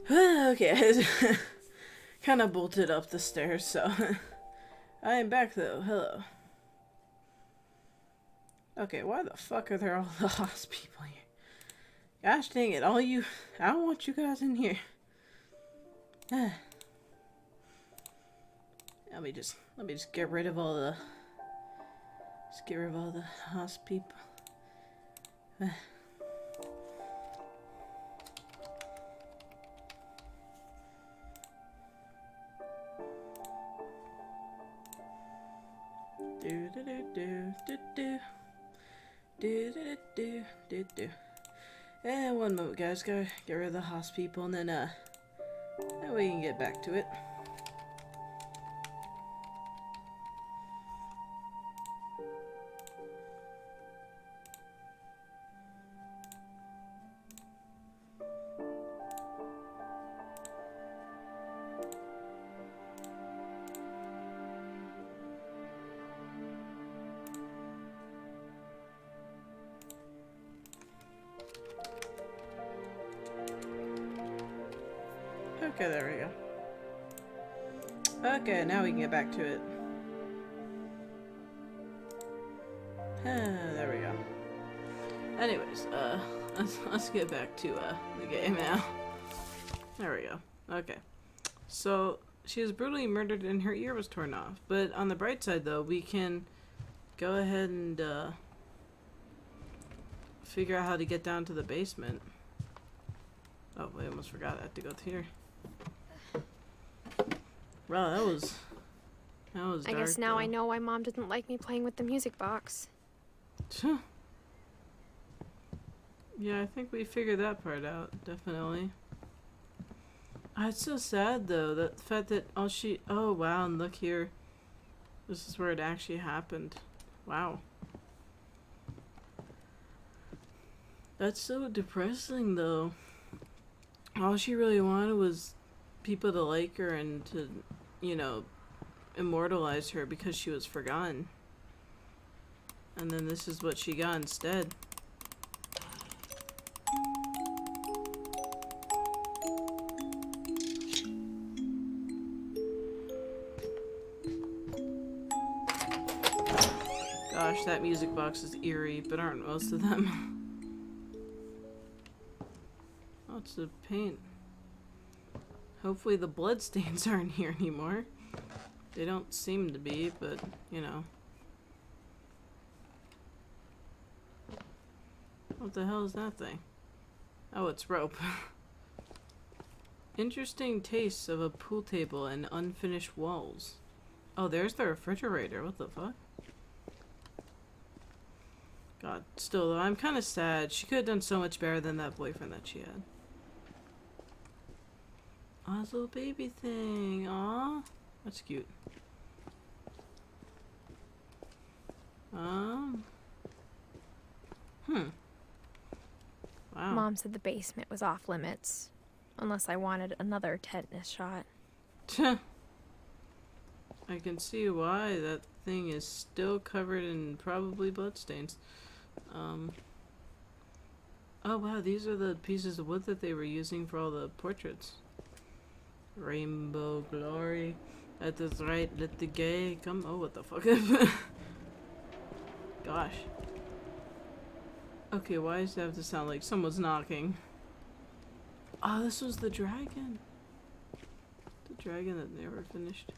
Okay, kind of bolted up the stairs, so I am back though. Hello. Okay, why the fuck are there all the host people here? Gosh dang it, all you... I don't want you guys in here. Let me just get rid of all the... Just get rid of all the host people. Do do do do do do do do do do do. And one moment, guys. Gotta get rid of the host people, and then then we can get back to it. Okay, there we go. Okay, now we can get back to it. There we go. Anyways, let's get back to the game now. There we go. Okay. So, she was brutally murdered and her ear was torn off. But on the bright side, though, we can go ahead and figure out how to get down to the basement. Oh, I almost forgot I had to go through here. Wow, that was dark. I guess now though. I know why Mom didn't like me playing with the music box. Yeah, I think we figured that part out, definitely. It's so sad though, the fact that oh wow, and look here. This is where it actually happened. Wow. That's so depressing though. All she really wanted was people to like her and to, you know, immortalize her because she was forgotten. And then this is what she got instead. Gosh, that music box is eerie, but aren't most of them? Oh, it's the paint. Hopefully the bloodstains aren't here anymore. They don't seem to be, but, you know. What the hell is that thing? Oh, it's rope. Interesting tastes of a pool table and unfinished walls. Oh, there's the refrigerator. What the fuck? God, still though, I'm kind of sad. She could have done so much better than that boyfriend that she had. Oh, this little baby thing. Aw. That's cute. Wow. Mom said the basement was off limits, unless I wanted another tetanus shot. I can see why. That thing is still covered in probably bloodstains. Oh wow, these are the pieces of wood that they were using for all the portraits. Rainbow glory. That is right, let the gay come. Oh, what the fuck? Gosh. Okay, why does it have to sound like someone's knocking? Oh, this was the dragon. The dragon that never finished.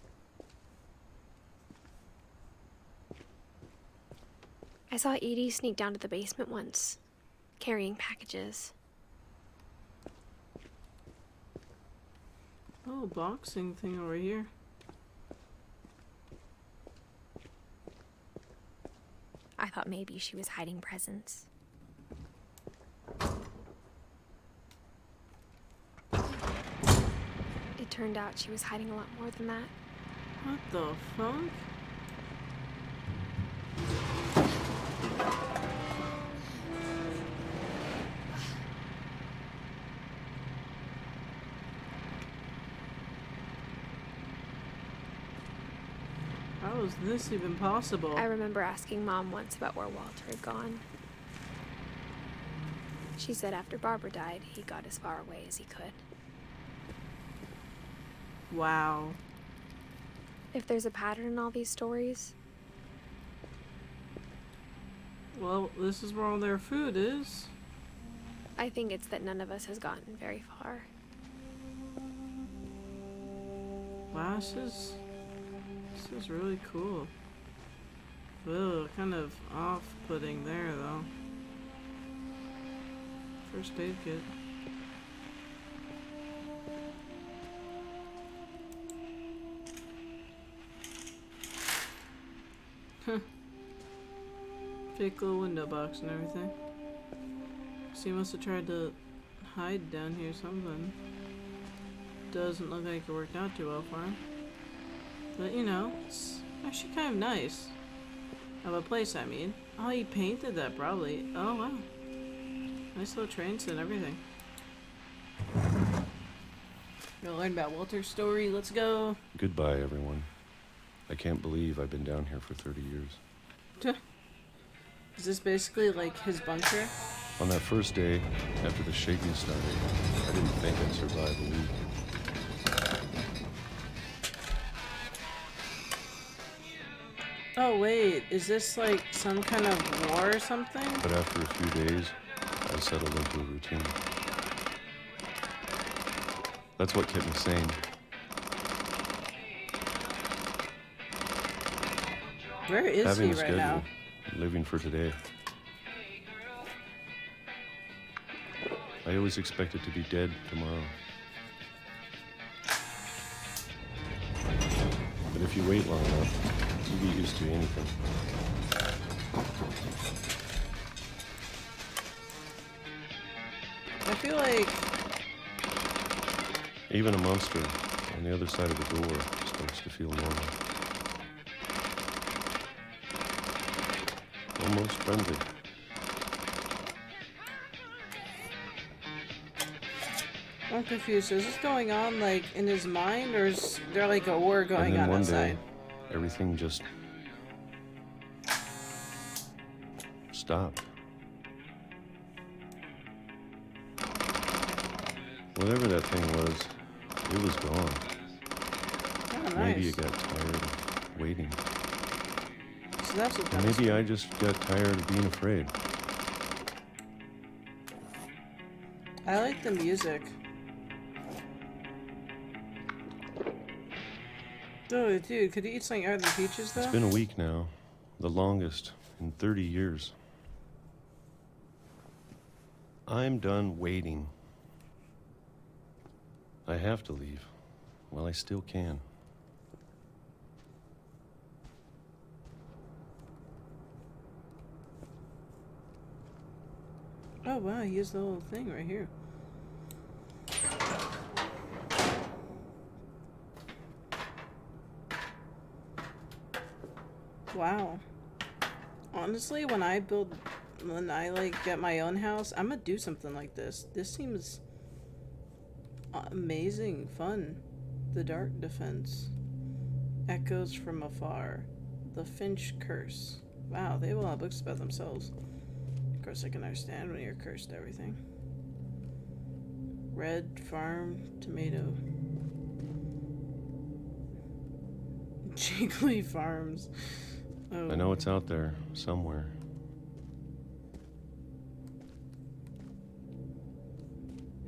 I saw Edie sneak down to the basement once, carrying packages. Oh, boxing thing over here. I thought maybe she was hiding presents. It turned out she was hiding a lot more than that. What the fuck? How is this even possible? I remember asking Mom once about where Walter had gone. She said after Barbara died, he got as far away as he could. Wow. If there's a pattern in all these stories, Well, this is where all their food is. I think it's that none of us has gotten very far. Wow, this is really cool. Ugh, kind of off-putting there, though. First aid kit. Huh. Fake little window box and everything. So he must have tried to hide down here something. Doesn't look like it worked out too well for him. But you know, it's actually kind of nice. Of a place, I mean. Oh, he painted that probably. Oh wow. Nice little train set and everything. Gonna learn about Walter's story. Let's go. Goodbye, everyone. I can't believe I've been down here for 30 years. Is this basically like his bunker? On that first day, after the shaking started, I didn't think I'd survive a week. Oh wait, is this like some kind of war or something? But after a few days, I settled into a routine. That's what kept me sane. Where is Having he a right schedule, now? living for today. I always expected to be dead tomorrow. But if you wait long enough, you get used to anything. I feel like Even a monster on the other side of the door starts to feel normal. Almost friendly. I'm confused. Is this going on like in his mind, or is there like a war going And then on one outside? day, everything just stopped. Whatever that thing was, it was gone. Oh, nice. Maybe it got tired of waiting. So that's what Or that was. maybe I just got tired of being afraid. I like the music. Oh, dude, could you eat something out of the peaches though? It's been a week now, the longest in 30 years. I'm done waiting. I have to leave while I still can. Oh wow, he has the whole thing right here. Wow. Honestly, when I like get my own house, I'm gonna do something like this. This seems amazing fun. The Dark Defense. Echoes from Afar. The Finch Curse. Wow, they have a lot of books about themselves. Of course, I can understand when you're cursed everything. Red Farm Tomato. Jiggly Farms. Oh. I know it's out there somewhere.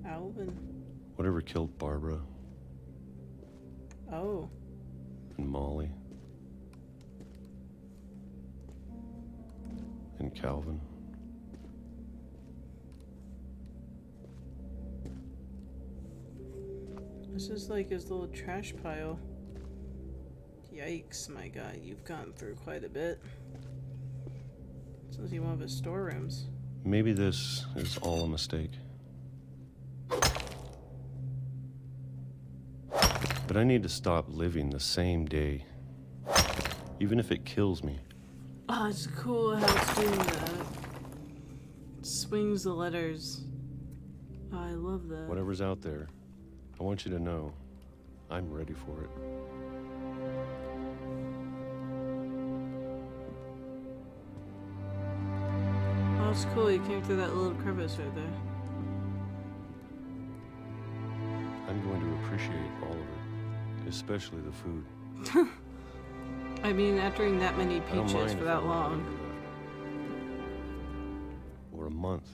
Alvin. Whatever killed Barbara Oh. and Molly and Calvin. This is like his little trash pile. Yikes, my god, you've gone through quite a bit. This is one of his storerooms. Maybe this is all a mistake. But I need to stop living the same day, even if it kills me. Oh, it's cool how it's doing that. It swings the letters. Oh, I love that. Whatever's out there, I want you to know I'm ready for it. Oh, it's cool. You came through that little crevice right there. I'm going to appreciate all of it. Especially the food. I mean, after eating that many I don't peaches mind for if that I'm long. or a month.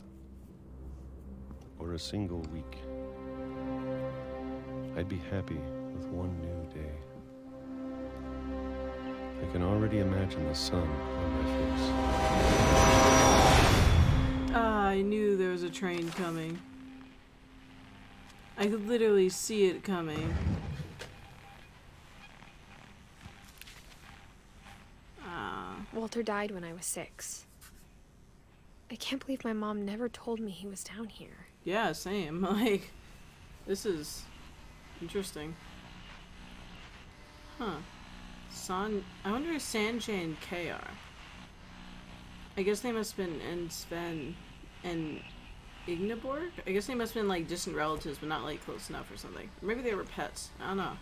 Or a single week. I'd be happy with one new day. I can already imagine the sun on my face. Ah, I knew there was a train coming. I could literally see it coming. Walter died when I was 6. I can't believe my mom never told me he was down here. Yeah, same. Like, this is interesting. Huh. I wonder if Sanjay and Kay are. I guess they must have been, and Sven and Ignaborg? I guess they must have been like distant relatives, but not like close enough or something. Maybe they were pets. I don't know.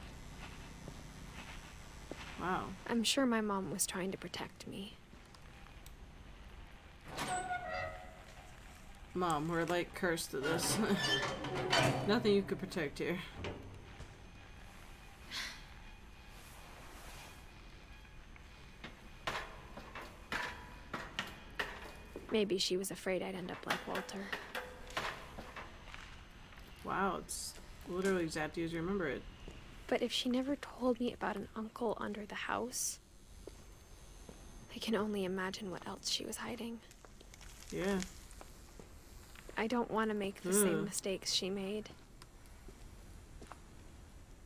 Wow. I'm sure my mom was trying to protect me. Mom, we're like cursed to this. Nothing you could protect here. Maybe she was afraid I'd end up like Walter. Wow, it's literally exactly as you remember it. But if she never told me about an uncle under the house, I can only imagine what else she was hiding. Yeah. I don't want to make the same mistakes she made.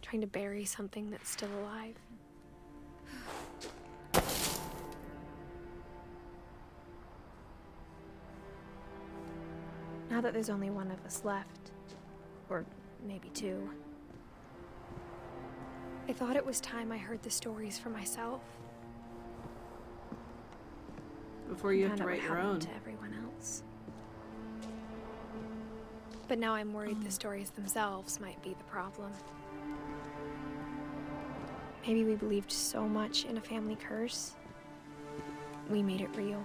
Trying to bury something that's still alive. Now that there's only one of us left, or maybe 2, I thought it was time I heard the stories for myself. Before you have to write your own. To everyone else. But now I'm worried the stories themselves might be the problem. Maybe we believed so much in a family curse, we made it real.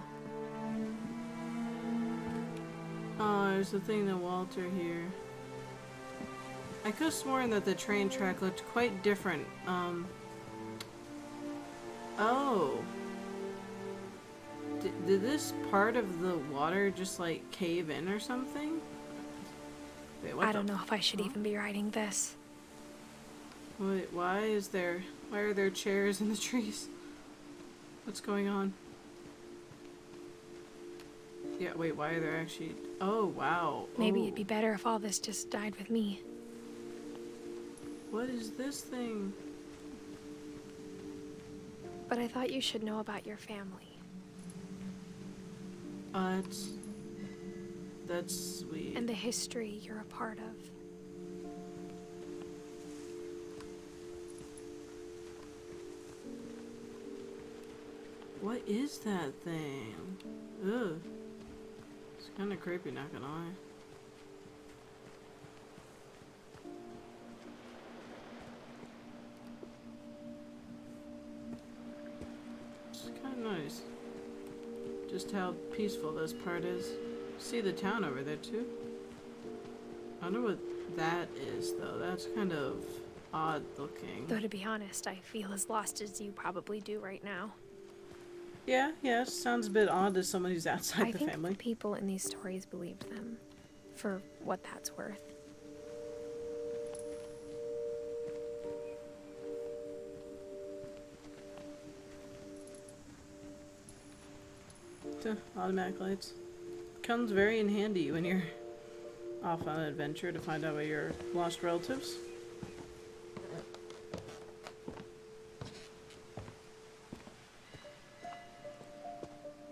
Oh, there's the thing that Walter here. I could have sworn that the train track looked quite different. Oh. Did this part of the water just like cave in or something? Wait, what I don't know if I should even be writing this. Wait, why are there chairs in the trees? What's going on? Yeah, wait, why are there actually... Oh, wow. Maybe it'd be better if all this just died with me. What is this thing? But I thought you should know about your family. That's sweet. And the history you're a part of. What is that thing? Ugh. It's kind of creepy, not gonna lie. It's kind of nice. Just how peaceful this part is. See the town over there too. I wonder what that is though. That's kind of odd looking. Though to be honest, I feel as lost as you probably do right now. Yeah, it sounds a bit odd to someone who's outside the family. I think people in these stories believed them, for what that's worth. Automatic lights. Comes very in handy when you're off on an adventure to find out about your lost relatives.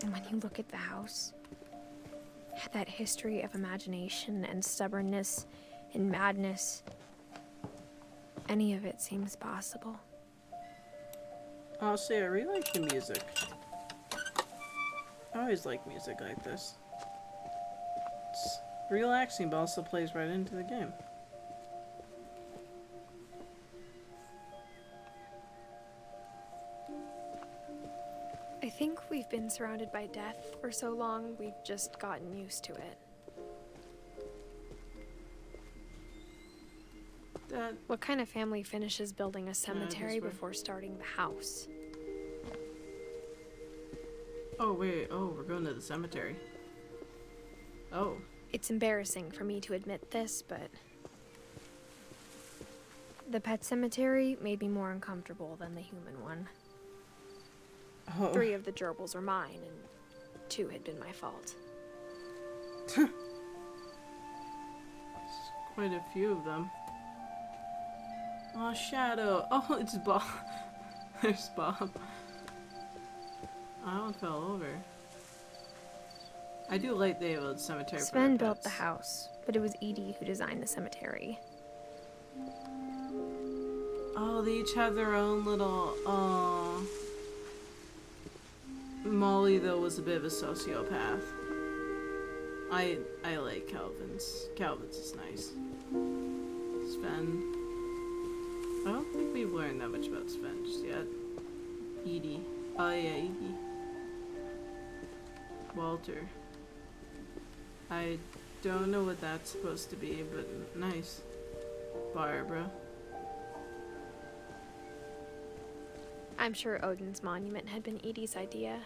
And when you look at the house, that history of imagination and stubbornness and madness, any of it seems possible. Honestly, I really like the music. I always like music like this. It's relaxing, but also plays right into the game. I think we've been surrounded by death for so long, we've just gotten used to it. That. What kind of family finishes building a cemetery where- before starting the house? Oh, wait. Oh, we're going to the cemetery. Oh. It's embarrassing for me to admit this, but the pet cemetery made me more uncomfortable than the human one. Oh. 3 of the gerbils were mine, and 2 had been my fault. Quite a few of them. Oh, Shadow. Oh, it's Bob. There's Bob. I almost fell over. I do like the old cemetery. Sven built the house, but it was Edie who designed the cemetery. Oh, they each have their own little. Molly though was a bit of a sociopath. I like Calvin's. Calvin's is nice. Sven. I don't think we've learned that much about Sven just yet. Edie. Oh yeah, Edie. Walter. I don't know what that's supposed to be, but nice. Barbara. I'm sure Odin's monument had been Edie's idea.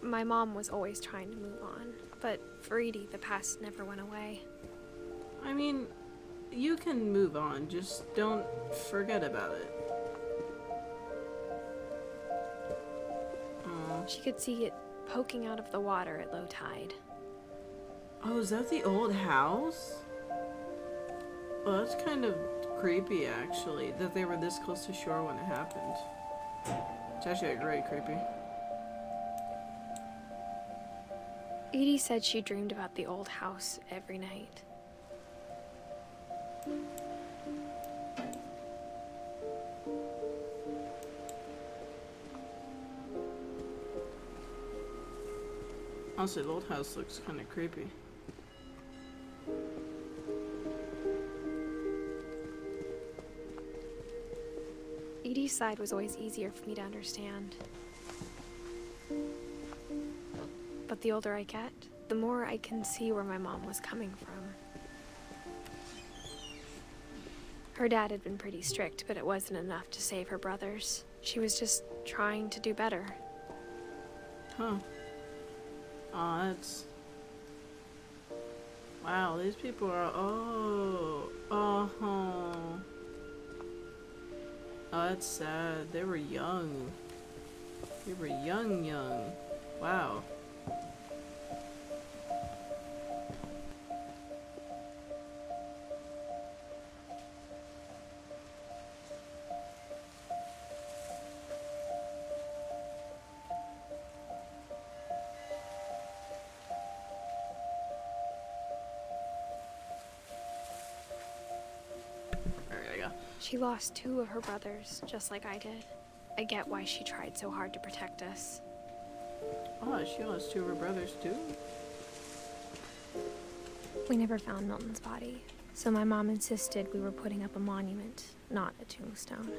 My mom was always trying to move on, but for Edie, the past never went away. I mean, you can move on, just don't forget about it. She could see it poking out of the water at low tide. Oh, is that the old house? Well, that's kind of creepy, actually, that they were this close to shore when it happened. It's actually great creepy. Edie said she dreamed about the old house every night. Honestly, the old house looks kind of creepy. Edie's side was always easier for me to understand. But the older I get, the more I can see where my mom was coming from. Her dad had been pretty strict, but it wasn't enough to save her brothers. She was just trying to do better. Huh. Oh, that's... Wow, these people are... Oh. Oh. Oh, that's sad. They were young. They were young. Wow. She lost 2 of her brothers, just like I did. I get why she tried so hard to protect us. Oh, she lost 2 of her brothers too? We never found Milton's body, so my mom insisted we were putting up a monument, not a tombstone.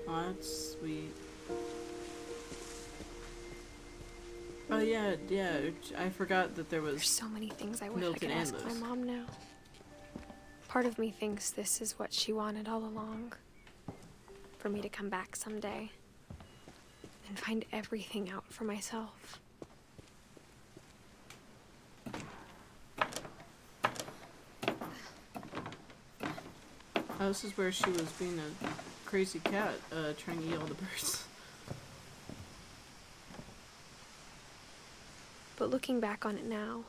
Oh, that's sweet. Oh yeah, I forgot that there was... There's so many things I wish Milton I could ask and my Liz. mom now. Part of me thinks this is what she wanted all along. For me to come back someday and find everything out for myself. Oh, this is where she was being a crazy cat, trying to eat all the birds. But looking back on it now,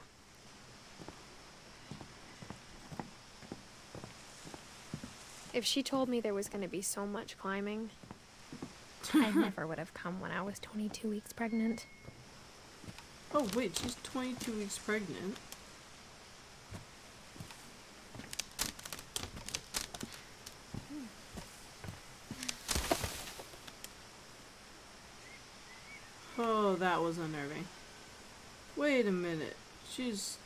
if she told me there was going to be so much climbing, I never would have come when I was 22 weeks pregnant. Oh wait, she's 22 weeks pregnant. Oh, that was unnerving. Wait a minute. She's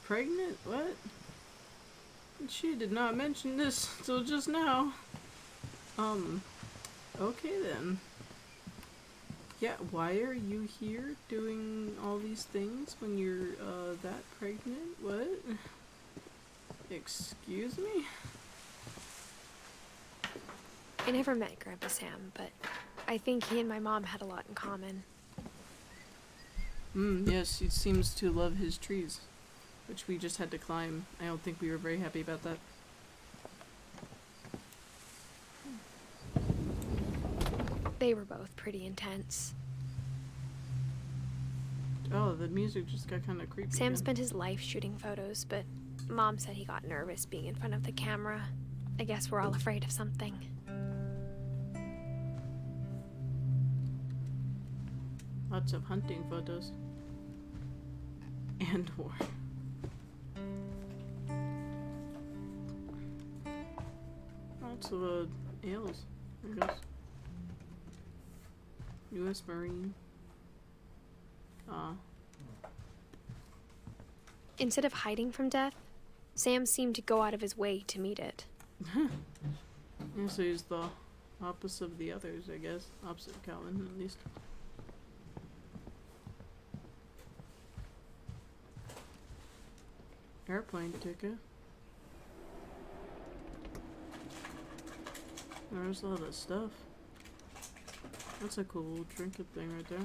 pregnant? What? She did not mention this till just now. Okay then. Yeah, why are you here doing all these these things when you're that pregnant? What? Excuse me? I never met Grandpa Sam, but I think he and my mom had a lot in common. Yes, he seems to love his trees, which we just had to climb. I don't think we were very happy about that. They were both pretty intense. Oh, the music just got kind of creepy. Sam again. spent his life shooting photos, but Mom said he got nervous being in front of the camera. I guess we're all afraid of something. Lots of hunting photos. And war. Lots of ales, I guess. U.S. Marine. Instead of hiding from death, Sam seemed to go out of his way to meet it. Yeah, so he's the opposite of the others, I guess. Opposite of Calvin, at least. Airplane ticket. There's a lot of stuff. That's a cool little trinket thing right there.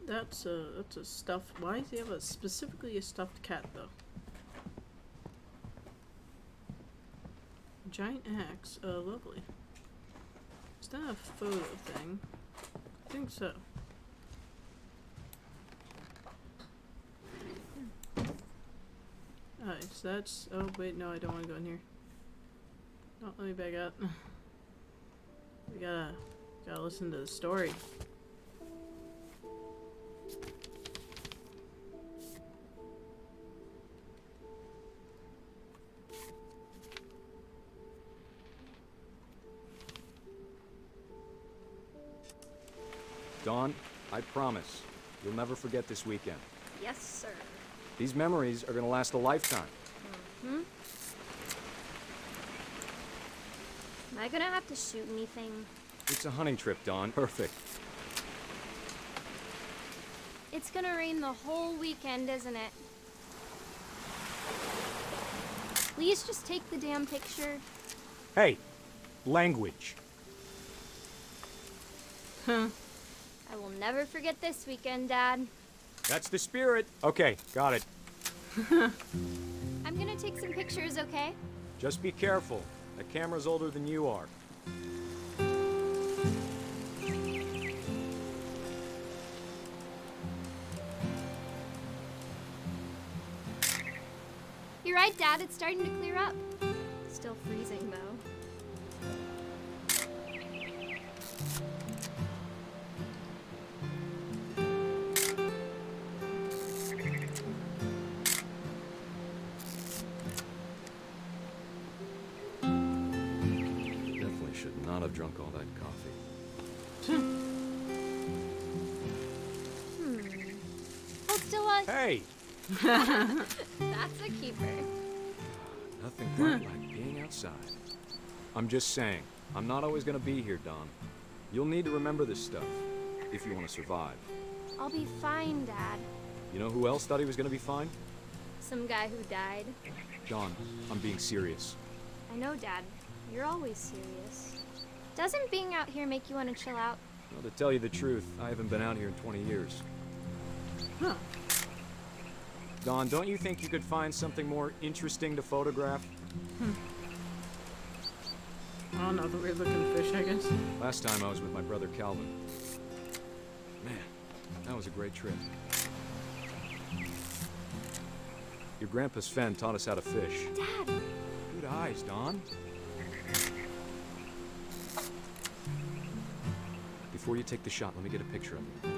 That's a stuffed. Why does he have specifically a stuffed cat though? Giant axe. Lovely. Is that a photo thing? I think so. Alright, so that's. Oh wait, no, I don't want to go in here. No, let me back up. We gotta listen to the story. Dawn, I promise, you'll never forget this weekend. Yes, sir. These memories are gonna last a lifetime. Am I gonna have to shoot anything? It's a hunting trip, Dawn. Perfect. It's gonna rain the whole weekend, isn't it? Please just take the damn picture. Hey, language. I will never forget this weekend, Dad. That's the spirit. Okay, got it. I'm gonna take some pictures, okay? Just be careful. That camera's older than you are. You're right, Dad. It's starting to clear up. Still freezing, though. Definitely should not have drunk all that coffee. Hold still, Hey! That's a keeper. Nothing quite like being outside. I'm just saying, I'm not always gonna be here, Dawn. You'll need to remember this stuff, if you want to survive. I'll be fine, Dad. You know who else thought he was gonna be fine? Some guy who died. Dawn, I'm being serious. I know, Dad. You're always serious. Doesn't being out here make you want to chill out? Well, to tell you the truth, I haven't been out here in 20 years. Huh. Dawn, don't you think you could find something more interesting to photograph? I don't know, the weird looking fish, I guess. Last time I was with my brother Calvin. Man, that was a great trip. Your grandpa Sven taught us how to fish. Dad! Good eyes, Dawn. Before you take the shot, let me get a picture of you.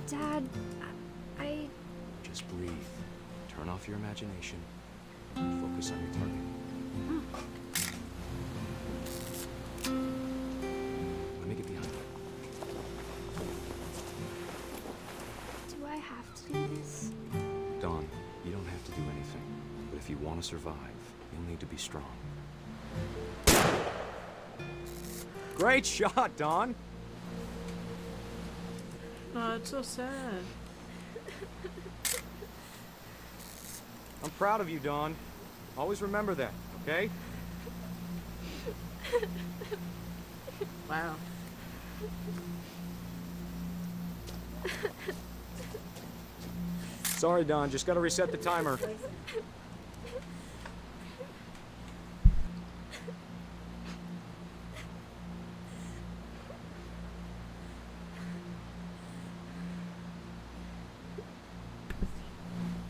Dad, I... Just breathe. Turn off your imagination. Focus on your target. Let me get behind you. Do I have to do this? Dawn, you don't have to do anything. But if you want to survive, you'll need to be strong. Great shot, Don. Oh, it's so sad. I'm proud of you, Don. Always remember that, okay? Wow. Sorry, Don. Just gotta reset the timer.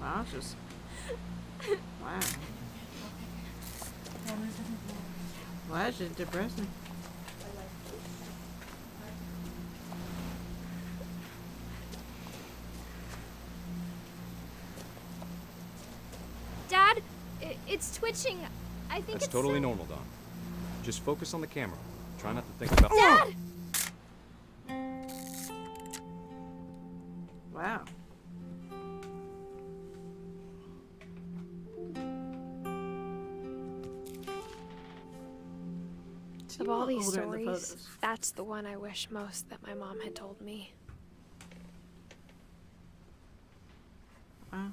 Wow, it's just... Wow. Wow, that's just depressing. Dad, it's twitching. I think That's it's totally sick. normal, Don. Just focus on the camera. Try not to think about... Dad! Wow. Of all these older in the stories, photos. that's the one I wish most that my mom had told me. Wow.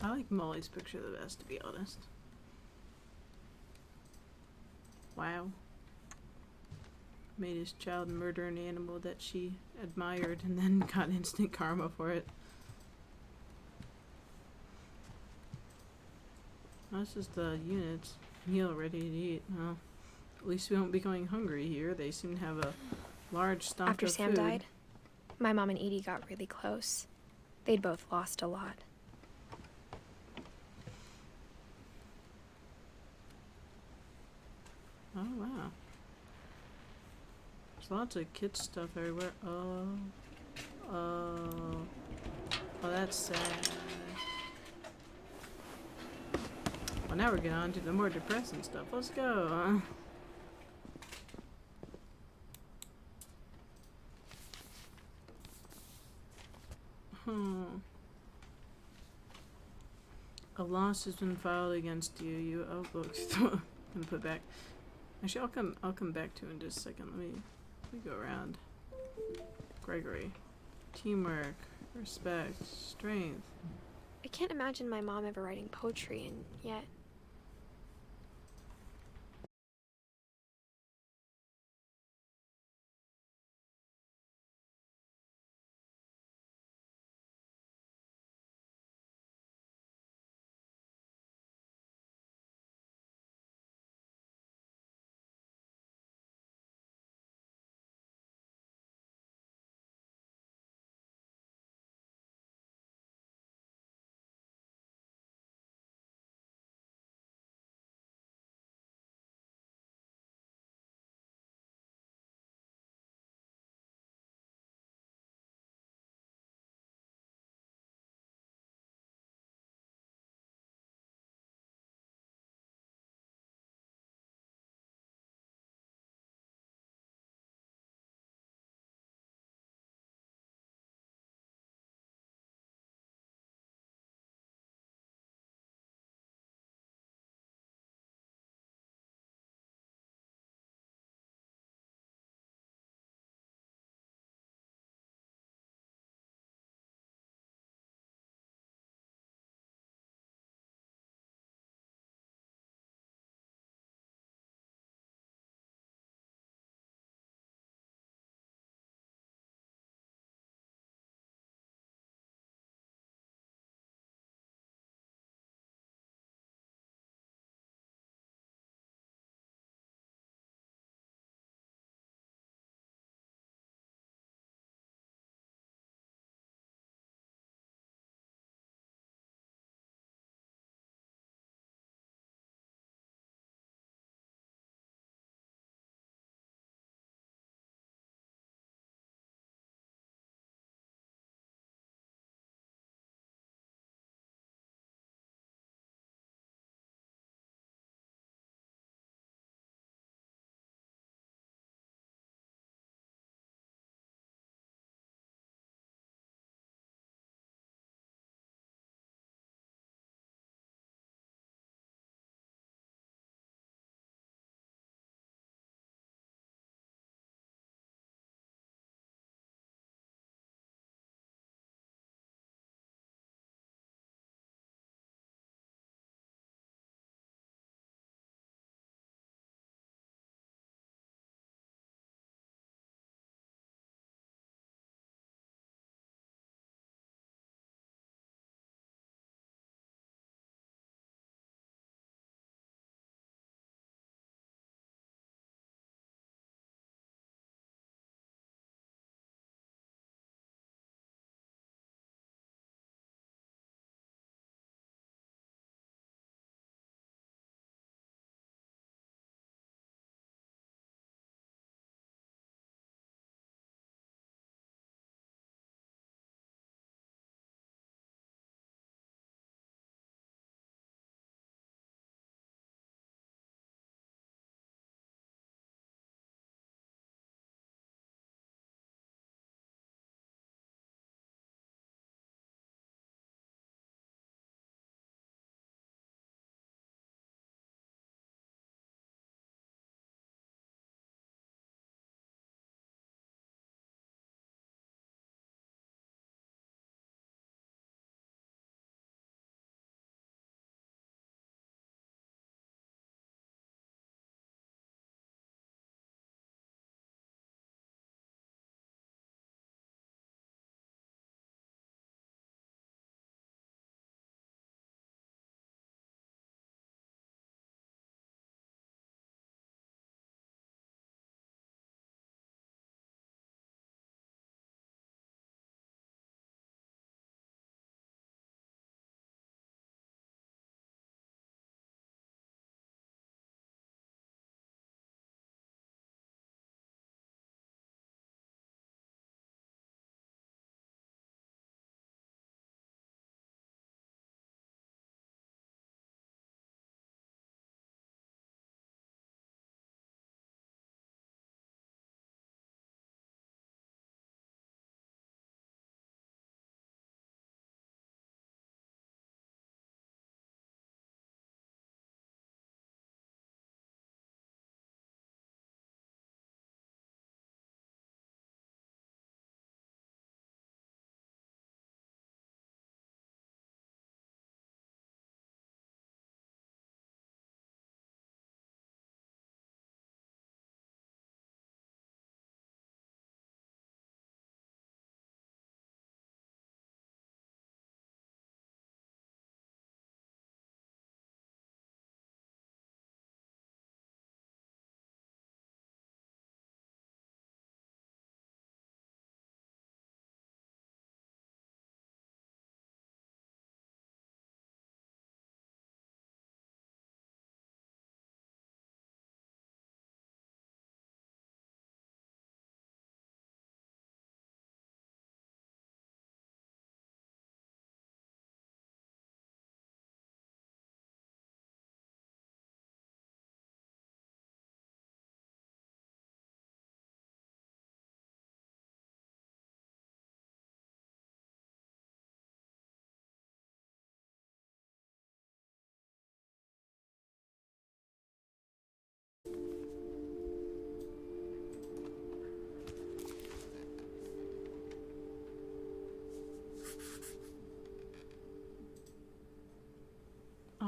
I like Molly's picture the best, to be honest. Wow. Made his child murder an animal that she admired and then got instant karma for it. That's just the units. Meal ready to eat. Well, at least we won't be going hungry here. They seem to have a large stock After of Sam food. died, my mom and Edie got really close. They'd both lost a lot. Oh, wow. There's lots of kid stuff everywhere. Oh. Oh. Oh, that's sad. Well, now we're getting on to the more depressing stuff. Let's go. A loss has been filed against you. You outlook. And put back. Actually, I'll come back to it in just a second. Let me go around. Gregory. Teamwork. Respect. Strength. I can't imagine my mom ever writing poetry, and yet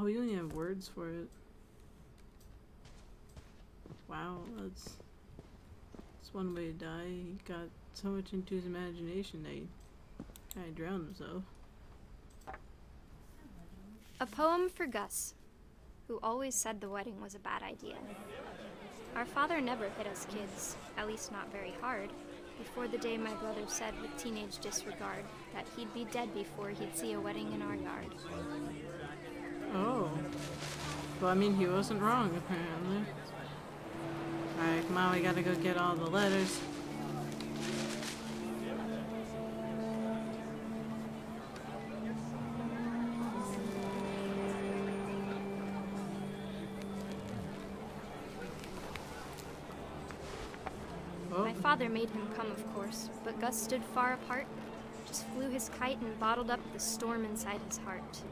Oh, we only have words for it. Wow, that's one way to die. He got so much into his imagination that he kind of drowned himself. A poem for Gus, who always said the wedding was a bad idea. Our father never hit us kids, at least not very hard, before the day my brother said with teenage disregard that he'd be dead before he'd see a wedding in our yard. Oh. Well, I mean, he wasn't wrong, apparently. Alright, come on, we gotta go get all the letters. My father made him come, of course, but Gus stood far apart, just flew his kite and bottled up the storm inside his heart.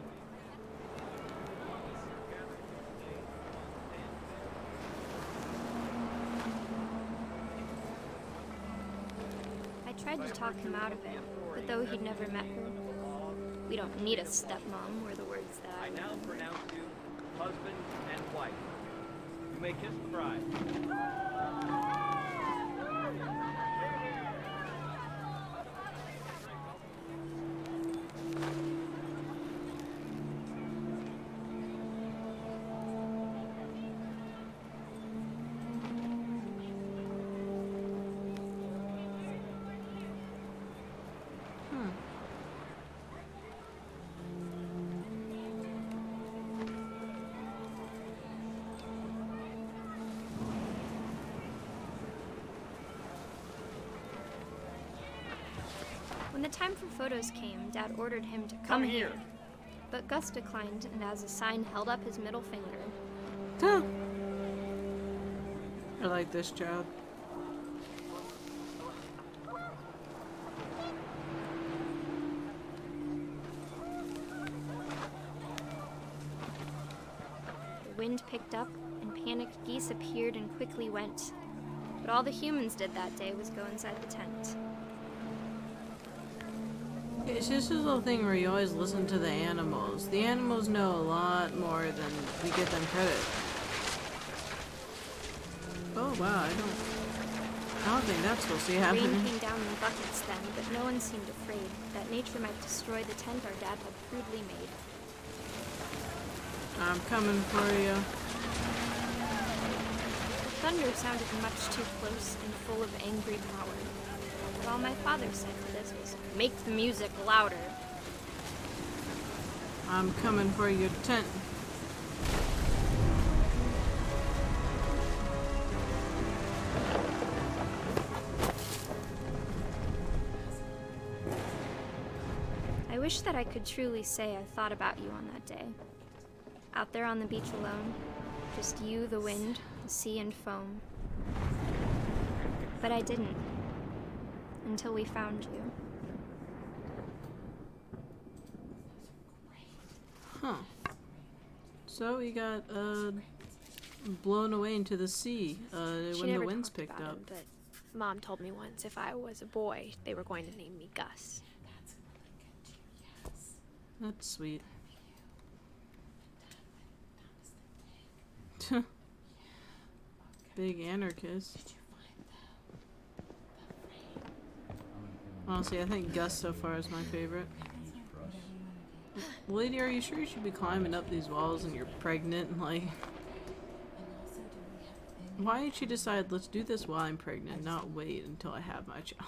I tried to talk him out of it, but though he'd never met her, "We don't need a stepmom," were the words that I now remembered. pronounce you husband and wife. You may kiss the bride. When the time for photos came, Dad ordered him to come here. But Gus declined, and as a sign held up his middle finger. I like this job. The wind picked up, and panicked geese appeared and quickly went. But all the humans did that day was go inside the tent. It's just this little thing where you always listen to the animals. The animals know a lot more than we give them credit. Oh wow, I don't think that's supposed to be happening. Rain came down in buckets then, but no one seemed afraid that nature might destroy the tent our dad had crudely made. I'm coming for you. The thunder sounded much too close and full of angry power. But all my father said to this was, "Make the music louder." I'm coming for your tent. I wish that I could truly say I thought about you on that day. Out there on the beach alone, just you, the wind, the sea, and foam. But I didn't. Until we found you. Huh. So we got blown away into the sea when the winds picked up. Him, but Mom told me once if I was a boy, they were going to name me Gus. That's sweet. Big anarchist. Honestly, I think Gus so far is my favorite. Lady, are you sure you should be climbing up these walls and you're pregnant? And like, why did she decide, let's do this while I'm pregnant, not wait until I have my child?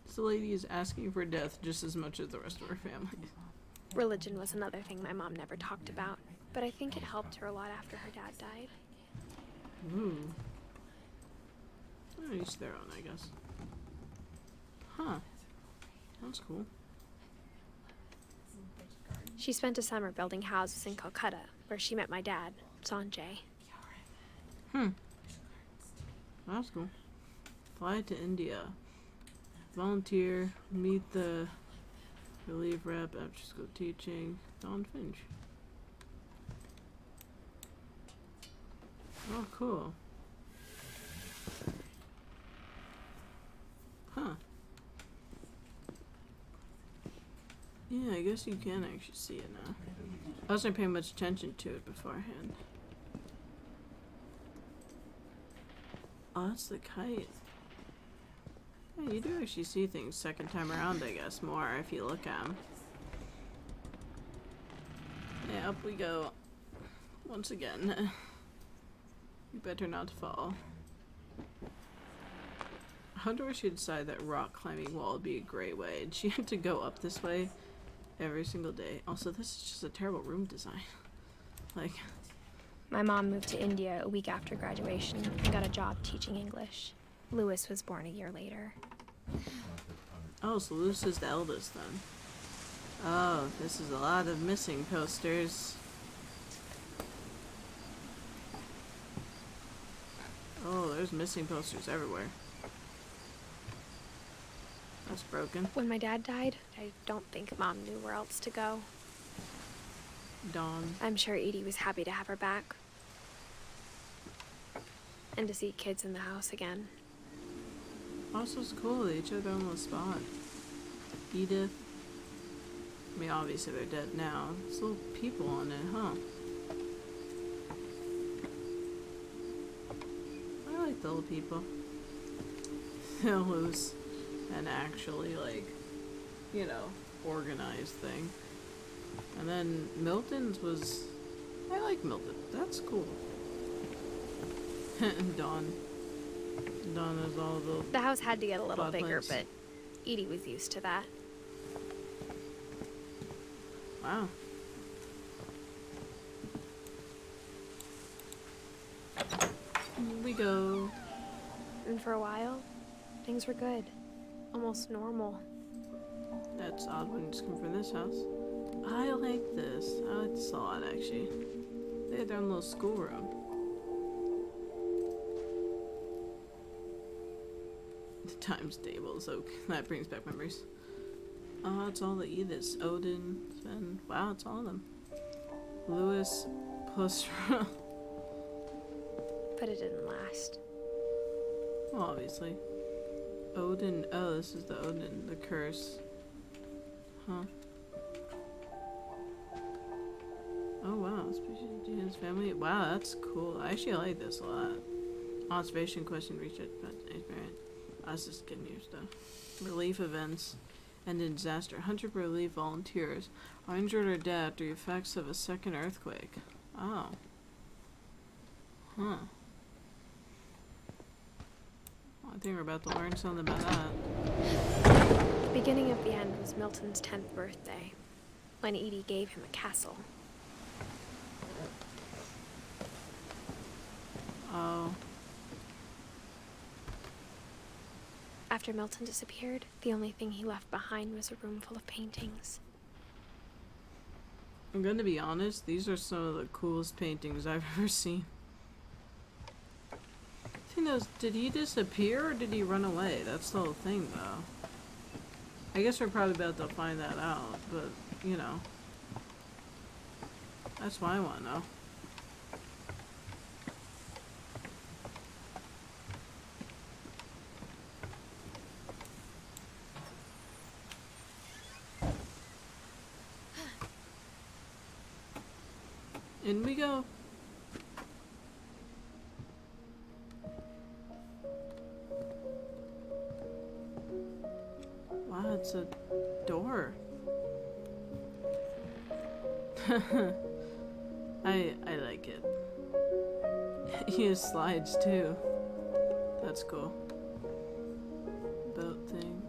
This lady is asking for death just as much as the rest of her family. Religion was another thing my mom never talked about, but I think it helped her a lot after her dad died. Ooh. Oh, each their own, I guess. Huh. That's cool. She spent a summer building houses in Calcutta, where she met my dad, Sanjay. That's cool. Fly to India. Volunteer. Meet the relief rep after school teaching. Don Finch. Oh, cool. Huh. Yeah, I I guess you can actually see it now. I wasn't paying much attention to it beforehand. Oh, that's the kite. Yeah, you do actually see things second time around, I guess, more if you look at them. Yeah, up we go. Once again. You better not fall. I wonder where she decided that rock climbing wall would be a great way. And she had to go up this way every single day. Also, this is just a terrible room design. Like... My mom moved to India a week after graduation and got a job teaching English. Lewis was born a year later. Oh, so Lewis is the eldest then. Oh, this is a lot of missing posters. Oh, there's missing posters everywhere. That's broken. When my dad died, I don't think Mom knew where else to go. Dawn. I'm sure Edie was happy to have her back. And to see kids in the house again. Also, it's cool they each had their own little spot. Edith. I mean, obviously they're dead now. There's little people on it, huh? I like the little people. They'll lose an actually, like, you know, organized thing. And then Milton's was... I like Milton. That's cool. Dawn. Dawn is all the house had to get a little bigger, plants. but Edie was used to that. Wow. Here we go. And for a while, things were good. Almost normal. That's odd when it's come from this house. I like this. I like this a lot, actually. They had their own little schoolroom. The times table, so that brings back memories. Oh, it's all the Ediths. Odin, Sven. Wow, it's all of them. Lewis, plus... But it didn't last. Well, obviously. Odin. Oh, this is the Odin, the curse. Huh. Oh, wow. Species of his family. Wow, that's cool. I actually like this a lot. Observation question research. That's just getting new stuff. Relief events and in disaster. 100 relief volunteers are injured or dead after the effects of a second earthquake. Oh. Huh. I think we're about to learn something about that. The beginning of the end was Milton's 10th birthday, when Edie gave him a castle. Oh. After Milton disappeared, the only thing he left behind was a room full of paintings. I'm gonna be honest, these are some of the coolest paintings I've ever seen. The thing is, did he disappear or did he run away? That's the whole thing, though. I guess we're probably about to find that out, but, you know. That's what I want to know. In we go. Wow, it's a door. I like it. He has slides too. That's cool. Boat thing.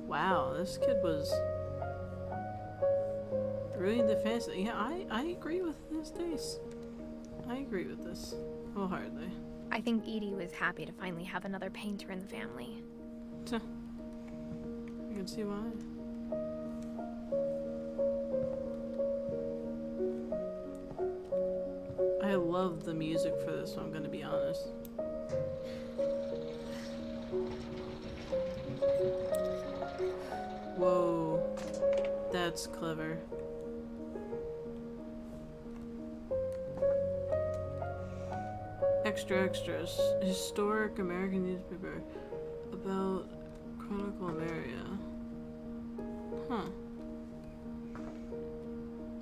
Wow, this kid was really into fantasy. Yeah, I agree with this taste. I agree with this wholeheartedly. I think Edie was happy to finally have another painter in the family. I can see why. I love the music for this one, I'm gonna be honest. Whoa, that's clever. Extras. Historic American newspaper about Chronicle Ameria. Huh.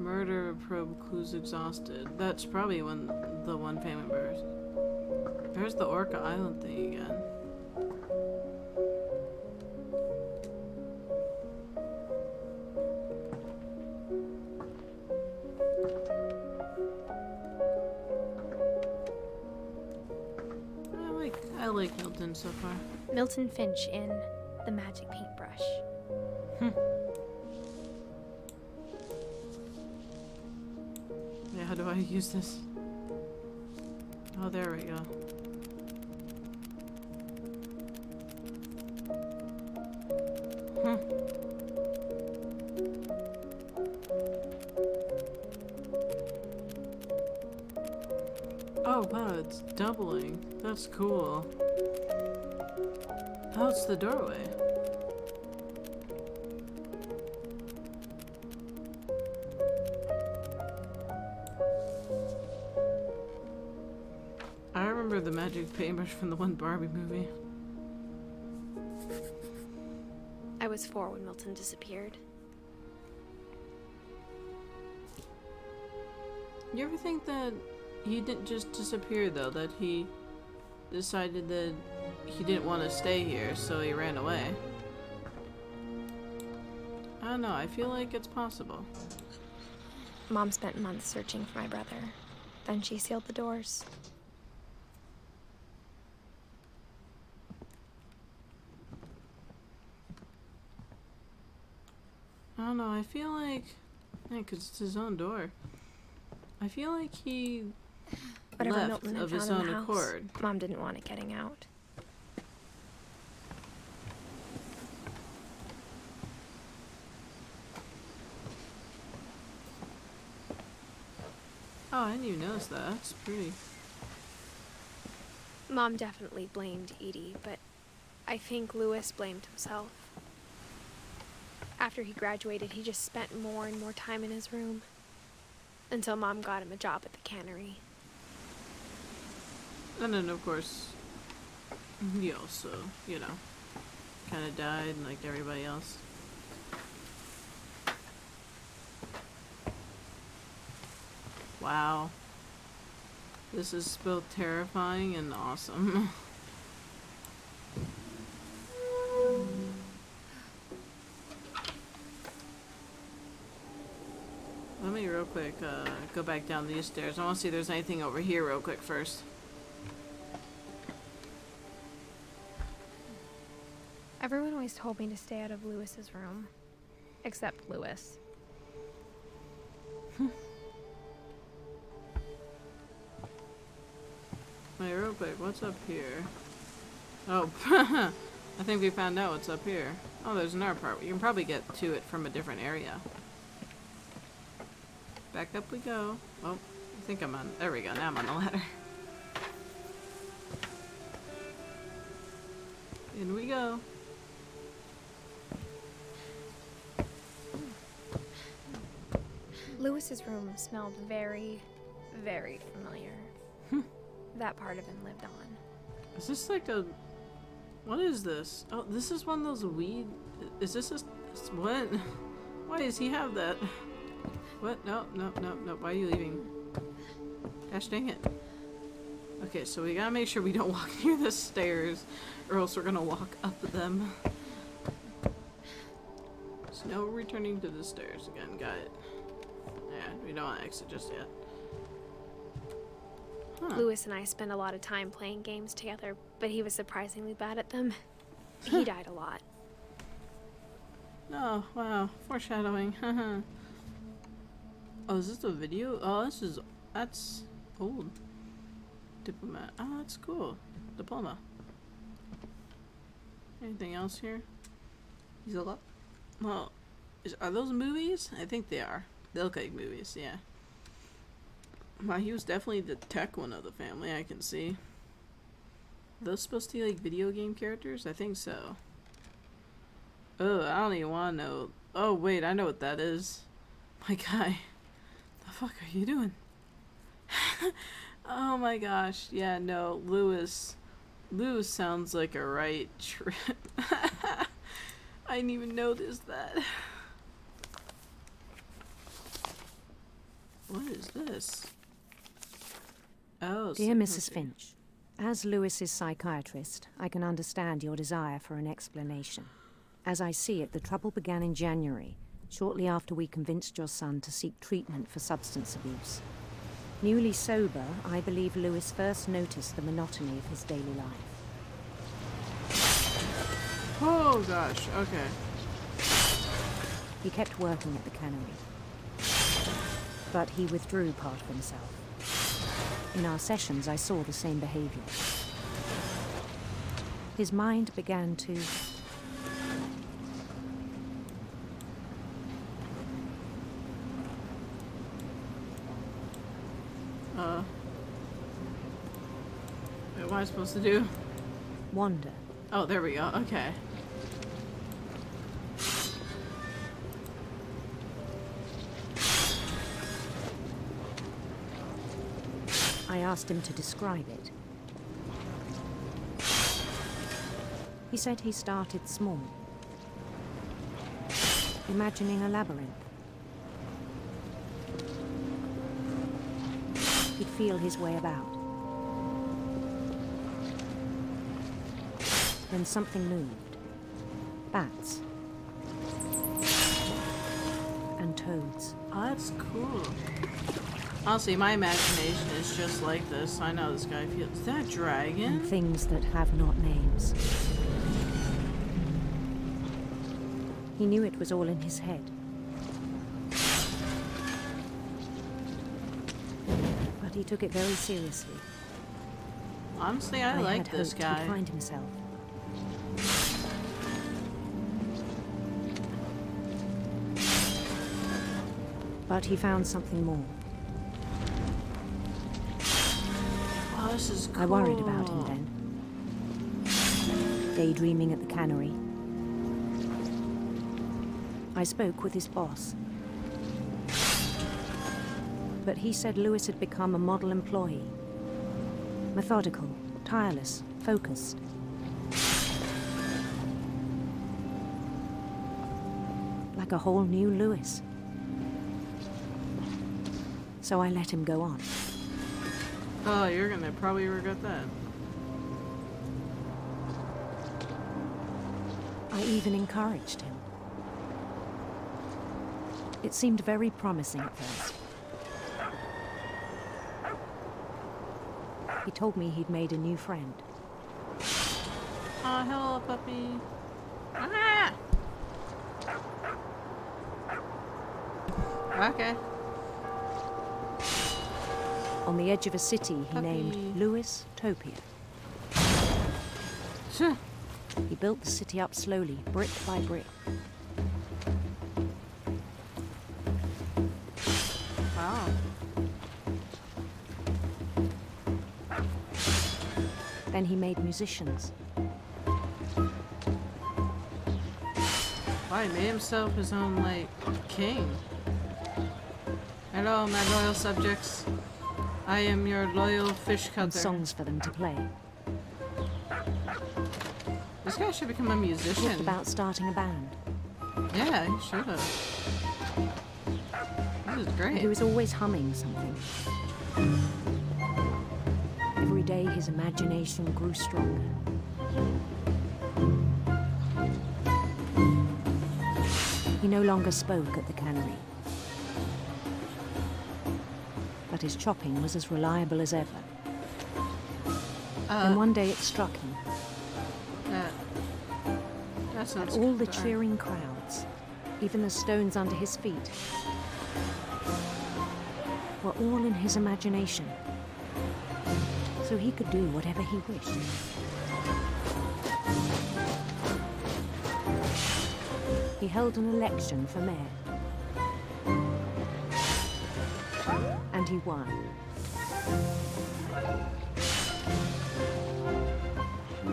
Murder probe clues exhausted. That's probably when the one family members. There's the Orca Island thing again. I like Milton so far. Milton Finch in The Magic Paintbrush. Yeah, how do I use this? Oh, there we go. Oh wow, it's doubling. That's cool. Oh, it's the doorway. I remember the magic paintbrush from the one Barbie movie. I was 4 when Milton disappeared. You ever think that he didn't just disappear though, that he decided that he didn't want to stay here, so he ran away? I don't know, I feel like it's possible. Mom spent months searching for my brother. Then she sealed the doors. I don't know, I feel like... Yeah, because it's his own door. I feel like he Whatever left Milton had of his found own in the house, accord. Mom didn't want it getting out. Oh, I didn't even notice that. That's pretty. Mom definitely blamed Edie, but I think Lewis blamed himself. After he graduated, he just spent more and more time in his room. Until Mom got him a job at the cannery. And then, of course, he also, you know, kind of died like everybody else. Wow. This is both terrifying and awesome. Let me real quick go back down these stairs. I want to see if there's anything over here real quick first. Everyone always told me to stay out of Lewis's room. Except Lewis. Wait, real quick, what's up here? Oh, I think we found out what's up here. Oh, there's another part. You can probably get to it from a different area. Back up we go. Oh, I think I'm on. There we go. Now I'm on the ladder. In we go. Lewis's room smelled very, very familiar. That part of him lived on. Is this like a... What is this? Oh, this is one of those weed... Is this a... What? Why does he have that? What? No. Why are you leaving? Gosh dang it. Okay, so we gotta make sure we don't walk near the stairs, or else we're gonna walk up them. So no returning to the stairs again. Got it. Yeah, we don't want to exit just yet. Huh. Lewis and I spent a lot of time playing games together, but he was surprisingly bad at them. He died a lot. Oh, wow. Foreshadowing. Oh, is this a video? Oh, that's old. Diplomat. Oh, that's cool. Diploma. Anything else here? He's a lot. Well, are those movies? I think they are. They look like movies, yeah. Wow, he was definitely the tech one of the family, I can see. Are those supposed to be like video game characters? I think so. Oh, I don't even want to know. Oh, wait, I know what that is. My guy. The fuck are you doing? Oh my gosh. Yeah, no, Lewis sounds like a right trip. I didn't even notice that. What is this? Oh, Dear Mrs. Finch, as Lewis's psychiatrist, I can understand your desire for an explanation. As I see it, the trouble began in January, shortly after we convinced your son to seek treatment for substance abuse. Newly sober, I believe Lewis first noticed the monotony of his daily life. Oh gosh, okay. He kept working at the cannery, but he withdrew part of himself. In our sessions, I saw the same behavior. His mind began to... What am I supposed to do? wander. Oh, there we go, okay. I asked him to describe it. He said he started small, imagining a labyrinth. He'd feel his way about. Then something moved. Bats. And toads. Oh, that's cool. Honestly, my imagination is just like this. I know this guy feels... Is that a dragon? And things that have not names. He knew it was all in his head. But he took it very seriously. Honestly, I like this guy. He'd find himself. But he found something more. Oh, this is cool. I worried about him then. Daydreaming at the cannery. I spoke with his boss. But he said Lewis had become a model employee. Methodical, tireless, focused. Like a whole new Lewis. So I let him go on. Oh, you're gonna probably regret that. I even encouraged him. It seemed very promising at first. He told me he'd made a new friend. Oh, hello, puppy. Ah! Okay. On the edge of a city he named Lewis Topia. He built the city up slowly, brick by brick. Wow. Then he made musicians. Wow, he made himself his own, like, king. Hello, my loyal subjects. I am your loyal fish cutter. And songs for them to play. This guy should become a musician. Talked about starting a band. Yeah, he should have. This is great. And he was always humming something. Every day his imagination grew stronger. He no longer spoke at the cannery. But his chopping was as reliable as ever. Then one day it struck him. That sounds all the cheering crowds, even the stones under his feet, were all in his imagination. So he could do whatever he wished. He held an election for mayor. And he won.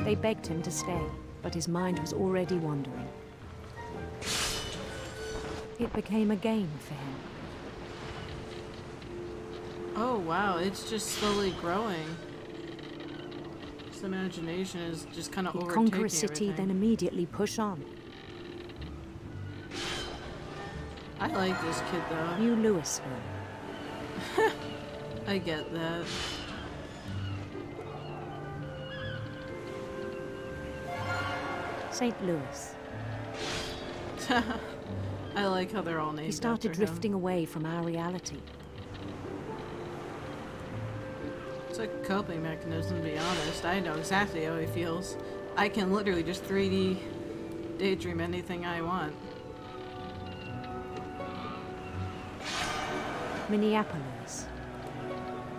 They begged him to stay, but his mind was already wandering. It became a game for him. Oh wow, it's just slowly growing. His imagination is just kind of overtaking conquer a city, everything. then immediately push on. I like this kid though. New Louisville. I get that. St. Louis. I like how they're all named He started after him. drifting away from our reality. It's a coping mechanism, to be honest. I know exactly how he feels. I can literally just 3D daydream anything I want. Minneapolis.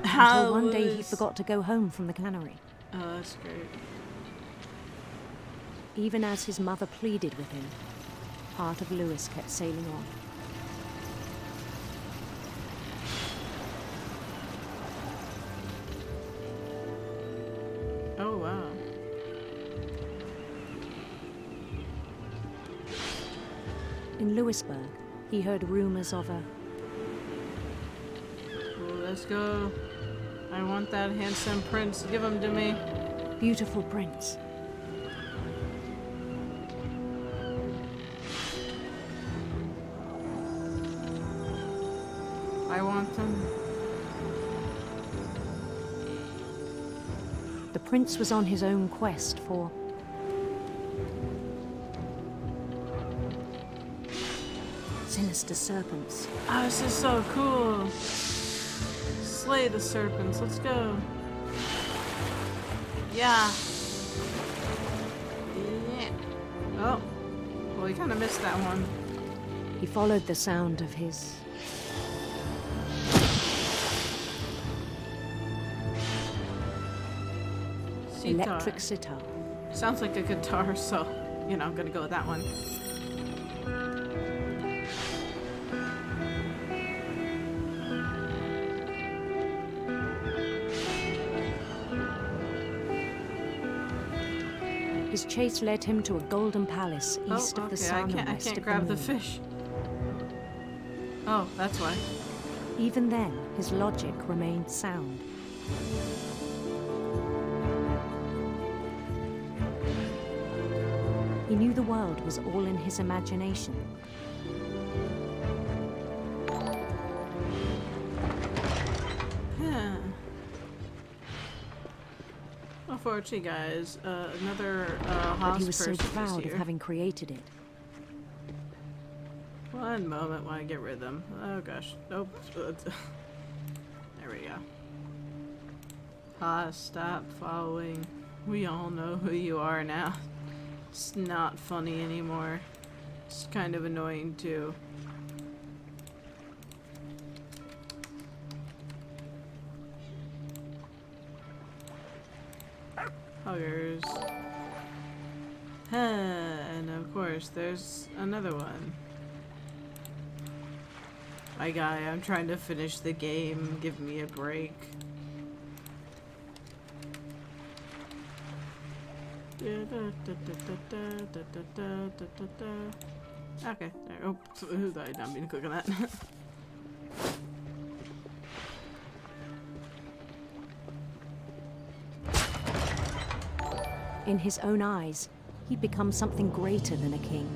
How Until one day he was- forgot to go home from the cannery. Oh, that's great. Even as his mother pleaded with him, part of Lewis kept sailing on. Oh, wow. In Lewisburg, he heard rumors of a Well, let's go. I want that handsome prince. Give him to me. beautiful prince. I want him. The prince was on his own quest for sinister serpents. Oh, this is so cool. Slay the serpents. Let's go. Yeah. Yeah. Oh. Well, we kind of missed that one. He followed the sound of his Sitar. electric sitar. Sounds like a guitar, so, you know, I'm gonna go with that one. His chase led him to a golden palace east Oh, of the okay, sun and I west can't of grab the the moon. fish. Oh, that's why. Even then, his logic remained sound. He knew the world was all in his imagination. Yeah. Unfortunately, guys, another But house he was so person is proud of here. having created it. One moment while I get rid of them. Oh gosh. Nope. There we go. Stop following. We all know who you are now. It's not funny anymore. It's kind of annoying too. Huggers. And of course, there's another one. My guy, I'm trying to finish the game. Give me a break. Okay, there. Oh, who died? I'm gonna click on that. In his own eyes, he'd become something greater than a king.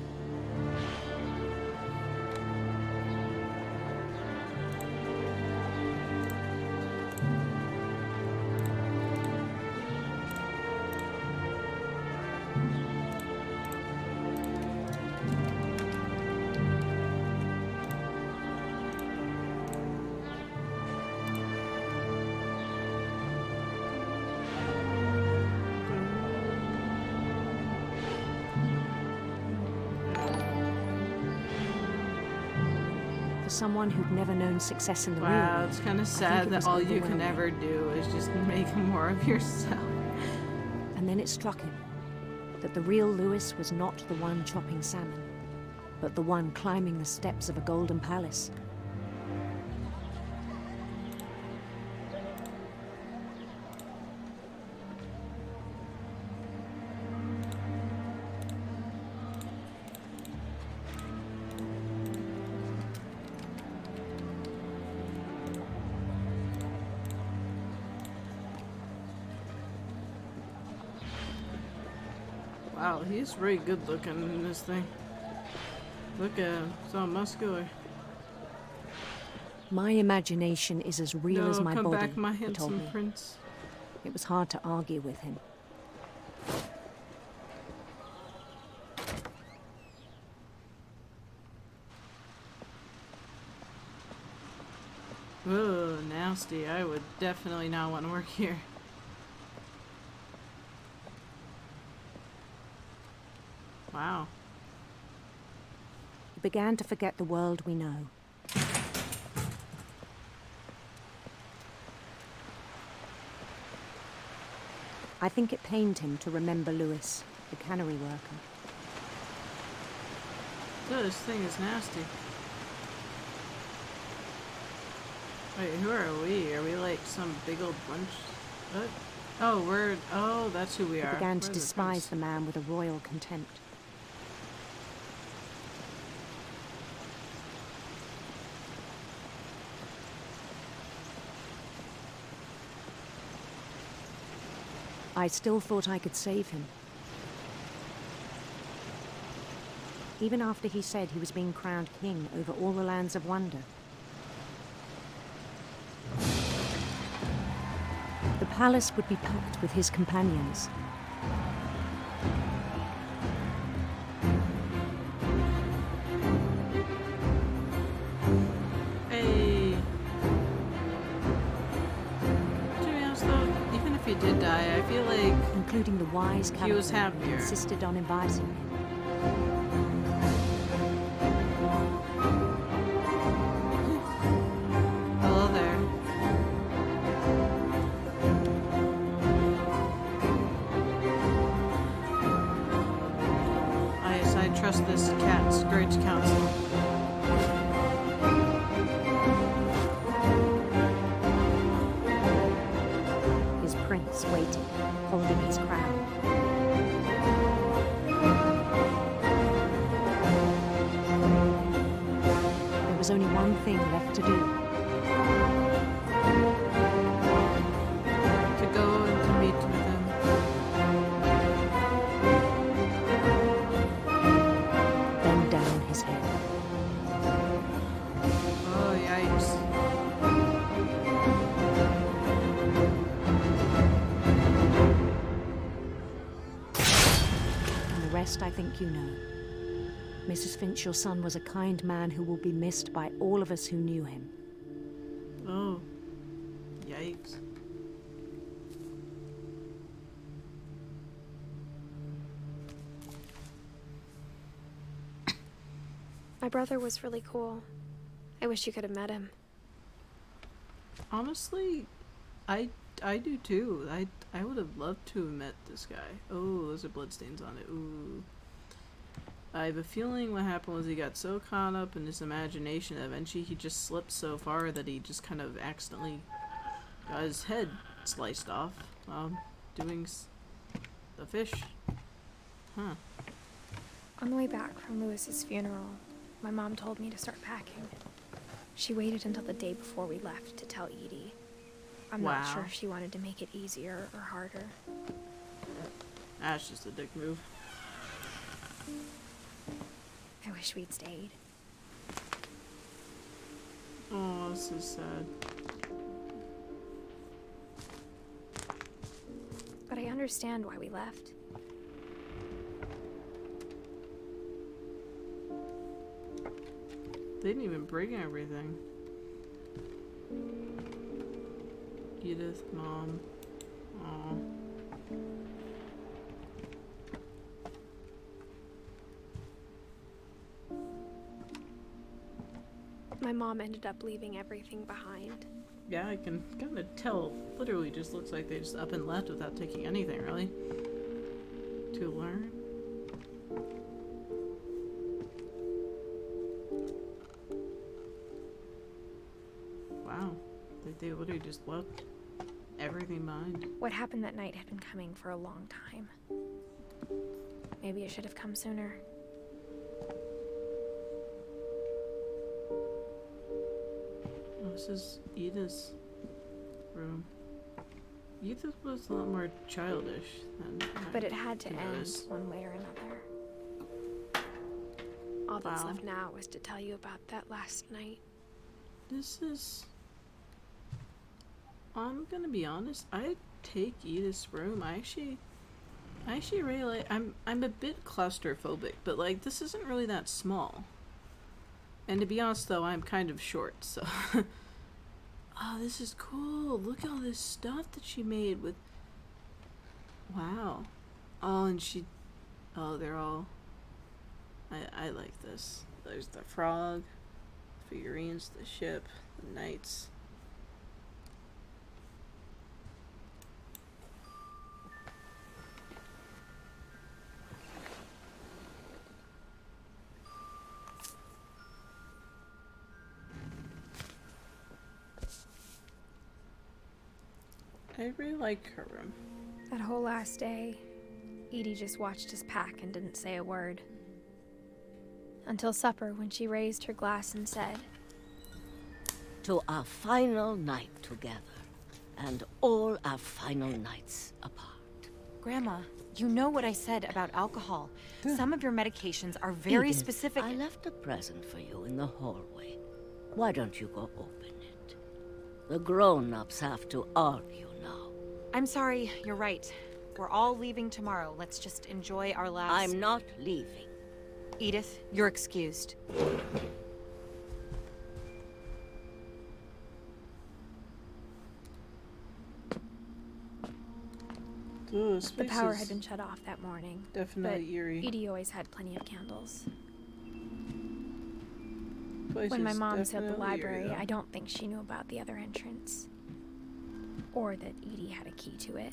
For someone who'd never known success in the real Wow, world, it's kind of I think sad it that was all you can overwhelming. ever do is just make more of yourself. And then it struck him that the real Lewis was not the one chopping salmon, but the one climbing the steps of a golden palace. Wow, he's really good looking in this thing. Look at him, so muscular. My imagination is as real as my come body, back, my he told handsome me. prince. It was hard to argue with him. Ooh, nasty. I would definitely not want to work here. Wow. He began to forget the world we know. I think it pained him to remember Lewis, the cannery worker. Dude, this thing is nasty. Wait, who are we? Are we like some big old bunch? What? Oh, that's who we are. He began We're to the despise prince. the man with a royal contempt. I still thought I could save him. Even after he said he was being crowned king over all the lands of wonder. The palace would be packed with his companions. Hey. To be honest though, even if he did die, I feel like including the wise he was Caliban who happier. insisted on inviting him. Hello there. I trust this cat's great counsel. His prince waited, holding his crown. There was only one thing left to do. To go and to meet with him. Bend down his head. Oh, yikes. And the rest I think you know. Mrs. Finch, your son was a kind man who will be missed by all of us who knew him. Oh. Yikes. My brother was really cool. I wish you could have met him. Honestly, I do too. I would have loved to have met this guy. Oh, those are bloodstains on it. Ooh. I have a feeling what happened was he got so caught up in his imagination that eventually he just slipped so far that he just kind of accidentally got his head sliced off while doing the fish. Huh. On the way back from Lewis's funeral, my mom told me to start packing. She waited until the day before we left to tell Edie. I'm not Wow. sure if she wanted to make it easier or harder. That's just a dick move. I wish we'd stayed. Oh, this is sad. But I understand why we left. They didn't even bring everything. Edith, Mom. Aw. My mom ended up leaving everything behind. Yeah, I can kind of tell. Literally just looks like they just up and left without taking anything, really. To learn. Wow. They literally just left everything behind. What happened that night had been coming for a long time. Maybe it should have come sooner. Oh, this is Edith's room. Edith was a lot more childish than But it had to end notice. one way or another. All that's Wow. left now is to tell you about that last night. This is... I'm gonna be honest, I'd take Edith's room. I actually really like... I'm a bit claustrophobic, but like, this isn't really that small. And to be honest though, I'm kind of short, so... Oh, this is cool. Look at all this stuff that she made with... Wow. Oh, and she... Oh, they're all... I like this. There's the frog, figurines, the ship, the knights. I really like her room. That whole last day, Edie just watched us pack and didn't say a word. Until supper, when she raised her glass and said, "To our final night together, and all our final nights apart." Grandma, you know what I said about alcohol. Some of your medications are very Edith, specific. I left a present for you in the hallway. Why don't you go open it? The grown-ups have to argue now. I'm sorry, you're right. We're all leaving tomorrow. Let's just enjoy our last... I'm not leaving. Edith, you're excused. The power had been shut off that morning. Definitely but eerie. Edie always had plenty of candles. Place When my is mom said the definitely library, eerie, I don't think she knew about the other entrance. Or that Edie had a key to it.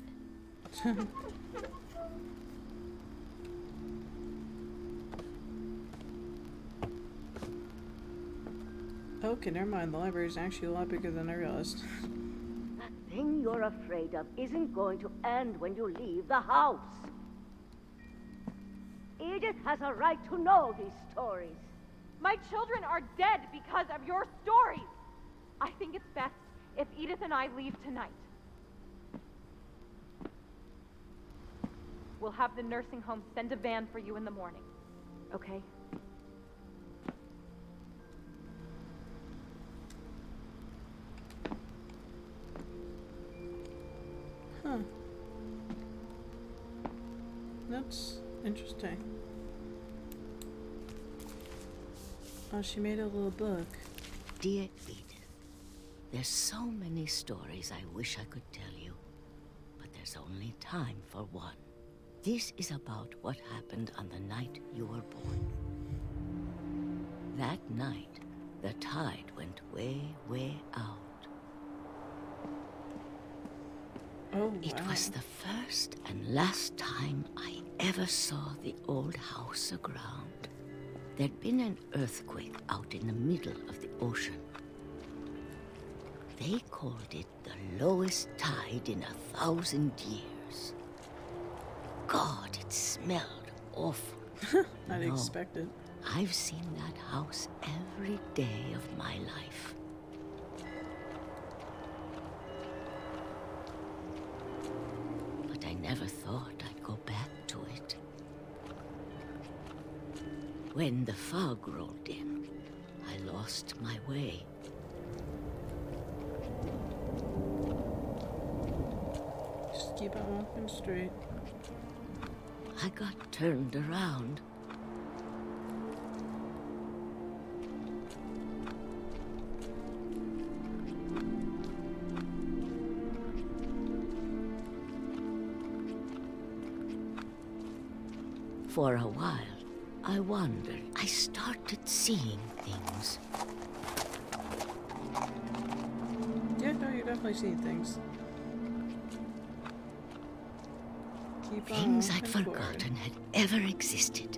Okay, never mind. The library is actually a lot bigger than I realized. That thing you're afraid of isn't going to end when you leave the house. Edith has a right to know these stories. My children are dead because of your stories. I think it's best if Edith and I leave tonight. We'll have the nursing home send a van for you in the morning, okay? Huh. That's interesting. Oh, she made a little book. Dear Edith, there's so many stories I wish I could tell you, but there's only time for one. This is about what happened on the night you were born. That night, the tide went way, way out. Oh, It wow. was the first and last time I ever saw the old house aground. There'd been an earthquake out in the middle of the ocean. They called it the lowest tide in 1,000 years. God, it smelled awful. I'd No, expect it. I've seen that house every day of my life. But I never thought I'd go back to it. When the fog rolled in, I lost my way. Just keep on walking straight. I got turned around. For a while, I wondered. I started seeing things. Yeah, no, you're definitely seeing things. Keep on Things I'd walking forward. forgotten had ever existed.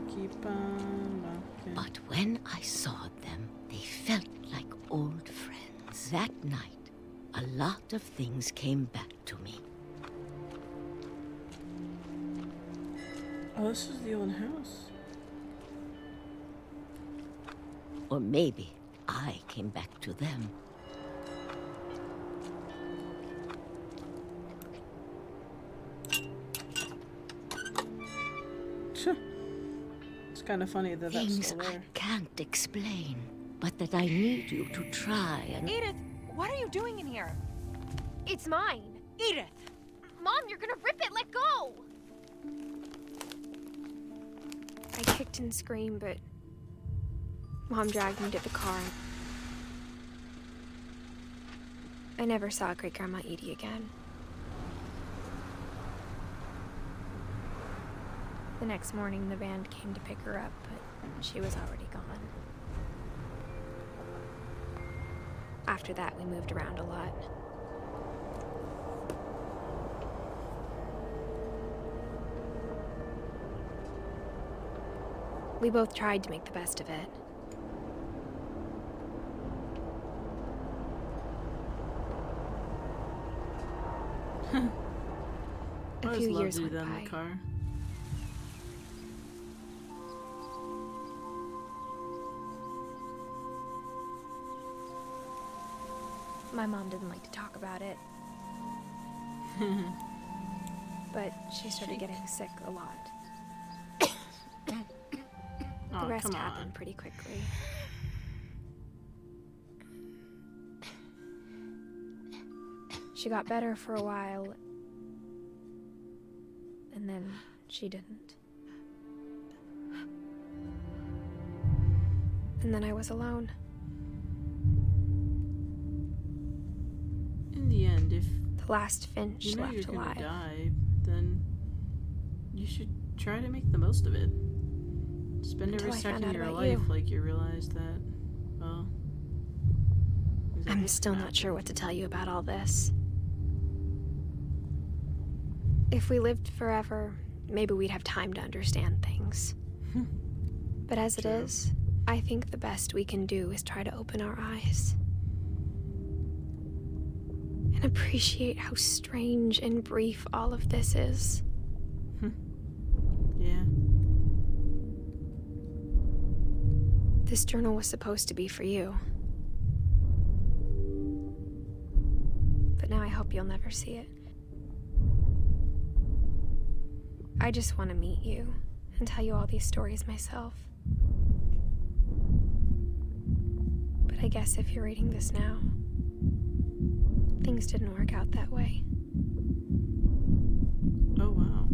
Keep on walking. But when I saw them, they felt like old friends. That night, a lot of things came back to me. Oh, this is the old house. Or maybe I came back to them. It's kind of funny that that's Things still I there. can't explain, but that I need you to try and... Edith, what are you doing in here? It's mine. Edith! Mom, you're gonna rip it! Let go! I kicked and screamed, but Mom dragged me to the car. I never saw Great-Grandma Edie again. The next morning, the band came to pick her up, but she was already gone. After that, we moved around a lot. We both tried to make the best of it. I A always few loved years you went then in by. the car. My mom didn't like to talk about it. But she started getting sick a lot. Oh, The rest come on. happened pretty quickly. She got better for a while, and then she didn't. And then I was alone. In the end, if The last Finch you know left you're gonna alive. die, then you should try to make the most of it. Spend Until every I found second of out your about life you. like you realize that, well... I'm still not sure what to tell you about all this. If we lived forever, maybe we'd have time to understand things. But as it is, I think the best we can do is try to open our eyes. And appreciate how strange and brief all of this is. Yeah. This journal was supposed to be for you. But now I hope you'll never see it. I just want to meet you and tell you all these stories myself. But I guess if you're reading this now, things didn't work out that way. Oh, wow.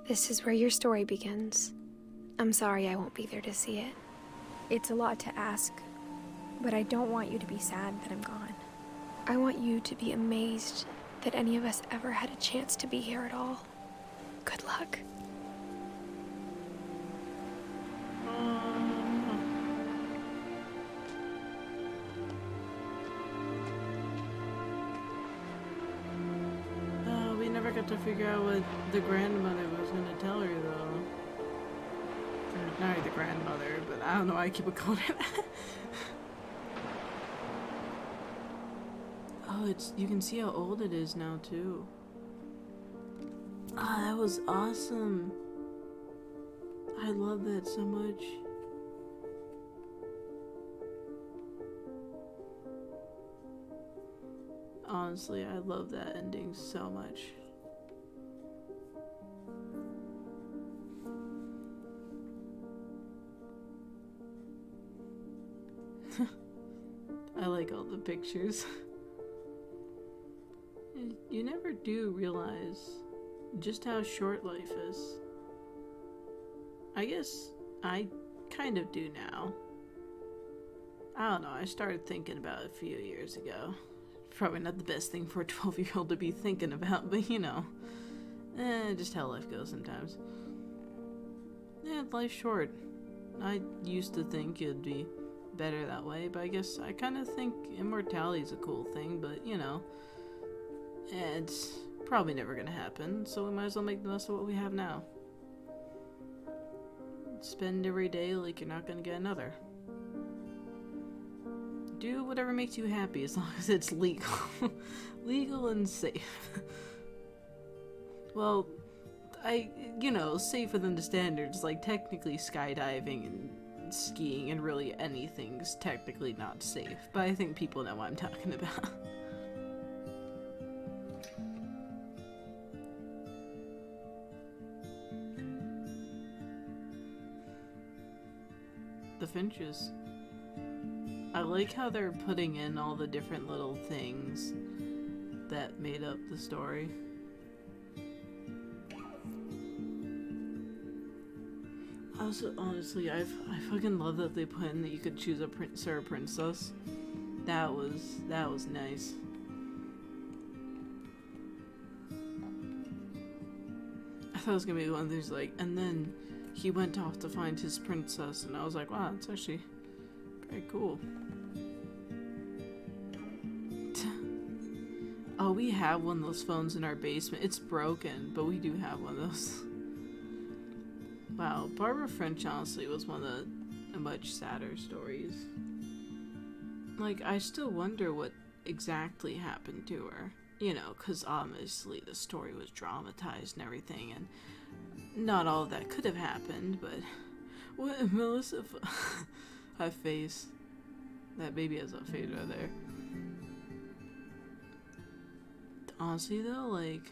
This is where your story begins. I'm sorry I won't be there to see it. It's a lot to ask, but I don't want you to be sad that I'm gone. I want you to be amazed that any of us ever had a chance to be here at all. Good luck. We never got to figure out what the grandmother was gonna tell her, though. Or, not the grandmother, but I don't know why I keep calling her that. Oh, you can see how old it is now, too. Ah, that was awesome. I love that so much. Honestly, I love that ending so much. I like all the pictures. You never do realize just how short life is. I guess I kind of do now. I don't know, I started thinking about it a few years ago. Probably not the best thing for a 12-year-old to be thinking about, but you know. Just how life goes sometimes. Yeah, life's short. I used to think it'd be better that way, but I guess I kind of think immortality is a cool thing, but you know. It's probably never gonna happen, so we might as well make the most of what we have now. Spend every day like you're not gonna get another. Do whatever makes you happy as long as it's legal. Legal and safe. Well, safer than the standards, like technically skydiving and skiing and really anything's technically not safe, but I think people know what I'm talking about. The Finches. I like how they're putting in all the different little things that made up the story. Also, honestly, I fucking love that they put in that you could choose a prince or a princess. That was nice. I thought it was gonna be one of these like, and then he went off to find his princess, and I was like, wow, that's actually very cool. Oh, we have one of those phones in our basement. It's broken, but we do have one of those. Wow, Barbara French honestly was one of the much sadder stories. Like, I still wonder what exactly happened to her. You know, because obviously the story was dramatized and everything, and not all of that could have happened, but... What, Melissa? Her face. That baby has a face right there. Honestly, though, like...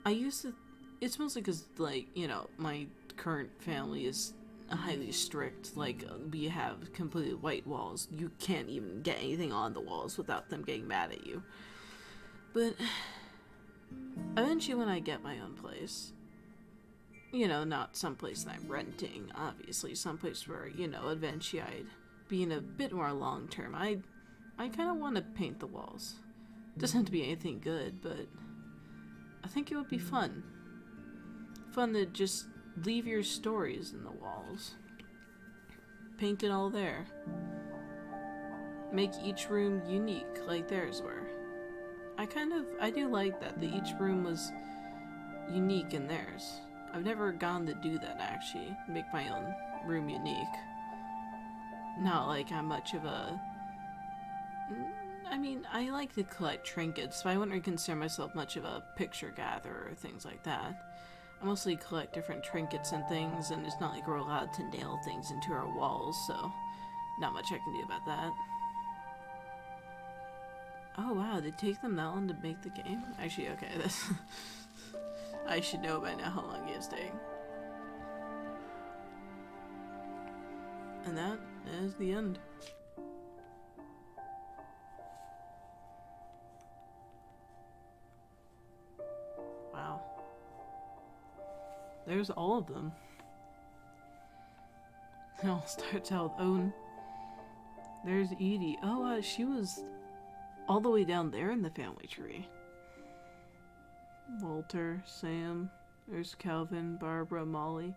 I used to... It's mostly because, like, you know, my current family is highly strict. Like, we have completely white walls. You can't even get anything on the walls without them getting mad at you. But eventually when I get my own place, you know, not someplace that I'm renting, obviously, someplace where, you know, eventually I'd be in a bit more long term, I kind of want to paint the walls. Doesn't have to be anything good, but I think it would be fun. Fun to just leave your stories in the walls. Paint it all there. Make each room unique, like theirs were. I do like that each room was unique in theirs. I've never gone to do that, actually. Make my own room unique. Not like I'm much of a... I mean, I like to collect trinkets, but I wouldn't really consider myself much of a picture gatherer or things like that. I mostly collect different trinkets and things, and it's not like we're allowed to nail things into our walls, so not much I can do about that. Oh wow, did it take them that long to make the game? Actually, okay, this I should know by now how long it is taking. And that is the end. Wow. There's all of them. It all starts out with Owen. There's Edie. Oh, she was all the way down there in the family tree. Walter, Sam, there's Calvin, Barbara, Molly.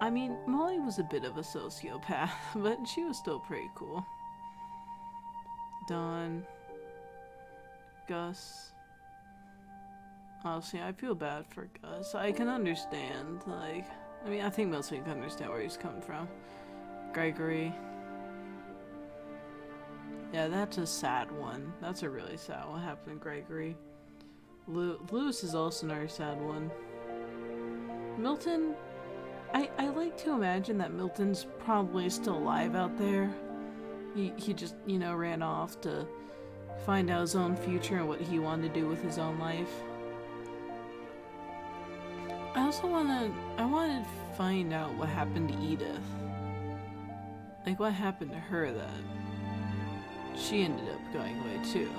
I mean, Molly was a bit of a sociopath, but she was still pretty cool. Don, Gus. Honestly, I feel bad for Gus. I can understand, like, I mean, I think mostly you can understand where he's coming from. Gregory. Yeah, that's a sad one. That's a really sad one. What happened to Gregory? Lewis is also another sad one. Milton, I like to imagine that Milton's probably still alive out there. He just, you know, ran off to find out his own future and what he wanted to do with his own life. I want to find out what happened to Edith. Like, what happened to her that she ended up going away too.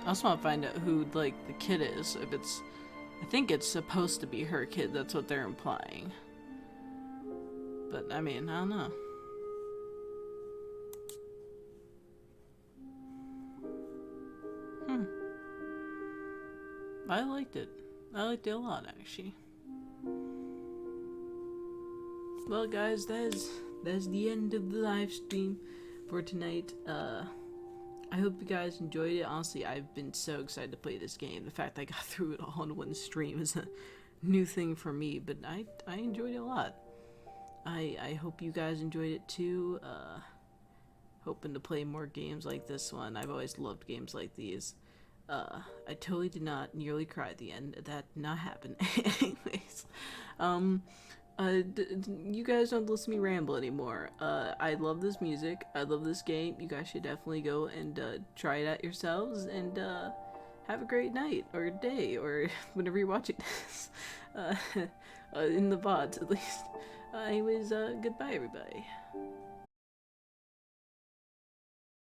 I also want to find out who, like, the kid is. If it's... I think it's supposed to be her kid. That's what they're implying. But, I mean, I don't know. I liked it. I liked it a lot, actually. Well, guys, that's the end of the live stream for tonight. I hope you guys enjoyed it. Honestly, I've been so excited to play this game. The fact I got through it all in one stream is a new thing for me, but I enjoyed it a lot. I hope you guys enjoyed it too. Hoping to play more games like this one. I've always loved games like these. I totally did not nearly cry at the end. That did not happen. Anyways, you guys don't listen to me ramble anymore. I love this music. I love this game. You guys should definitely go and try it out yourselves, and have a great night or day or whenever you're watching this. In the VODs at least. Anyways, goodbye, everybody.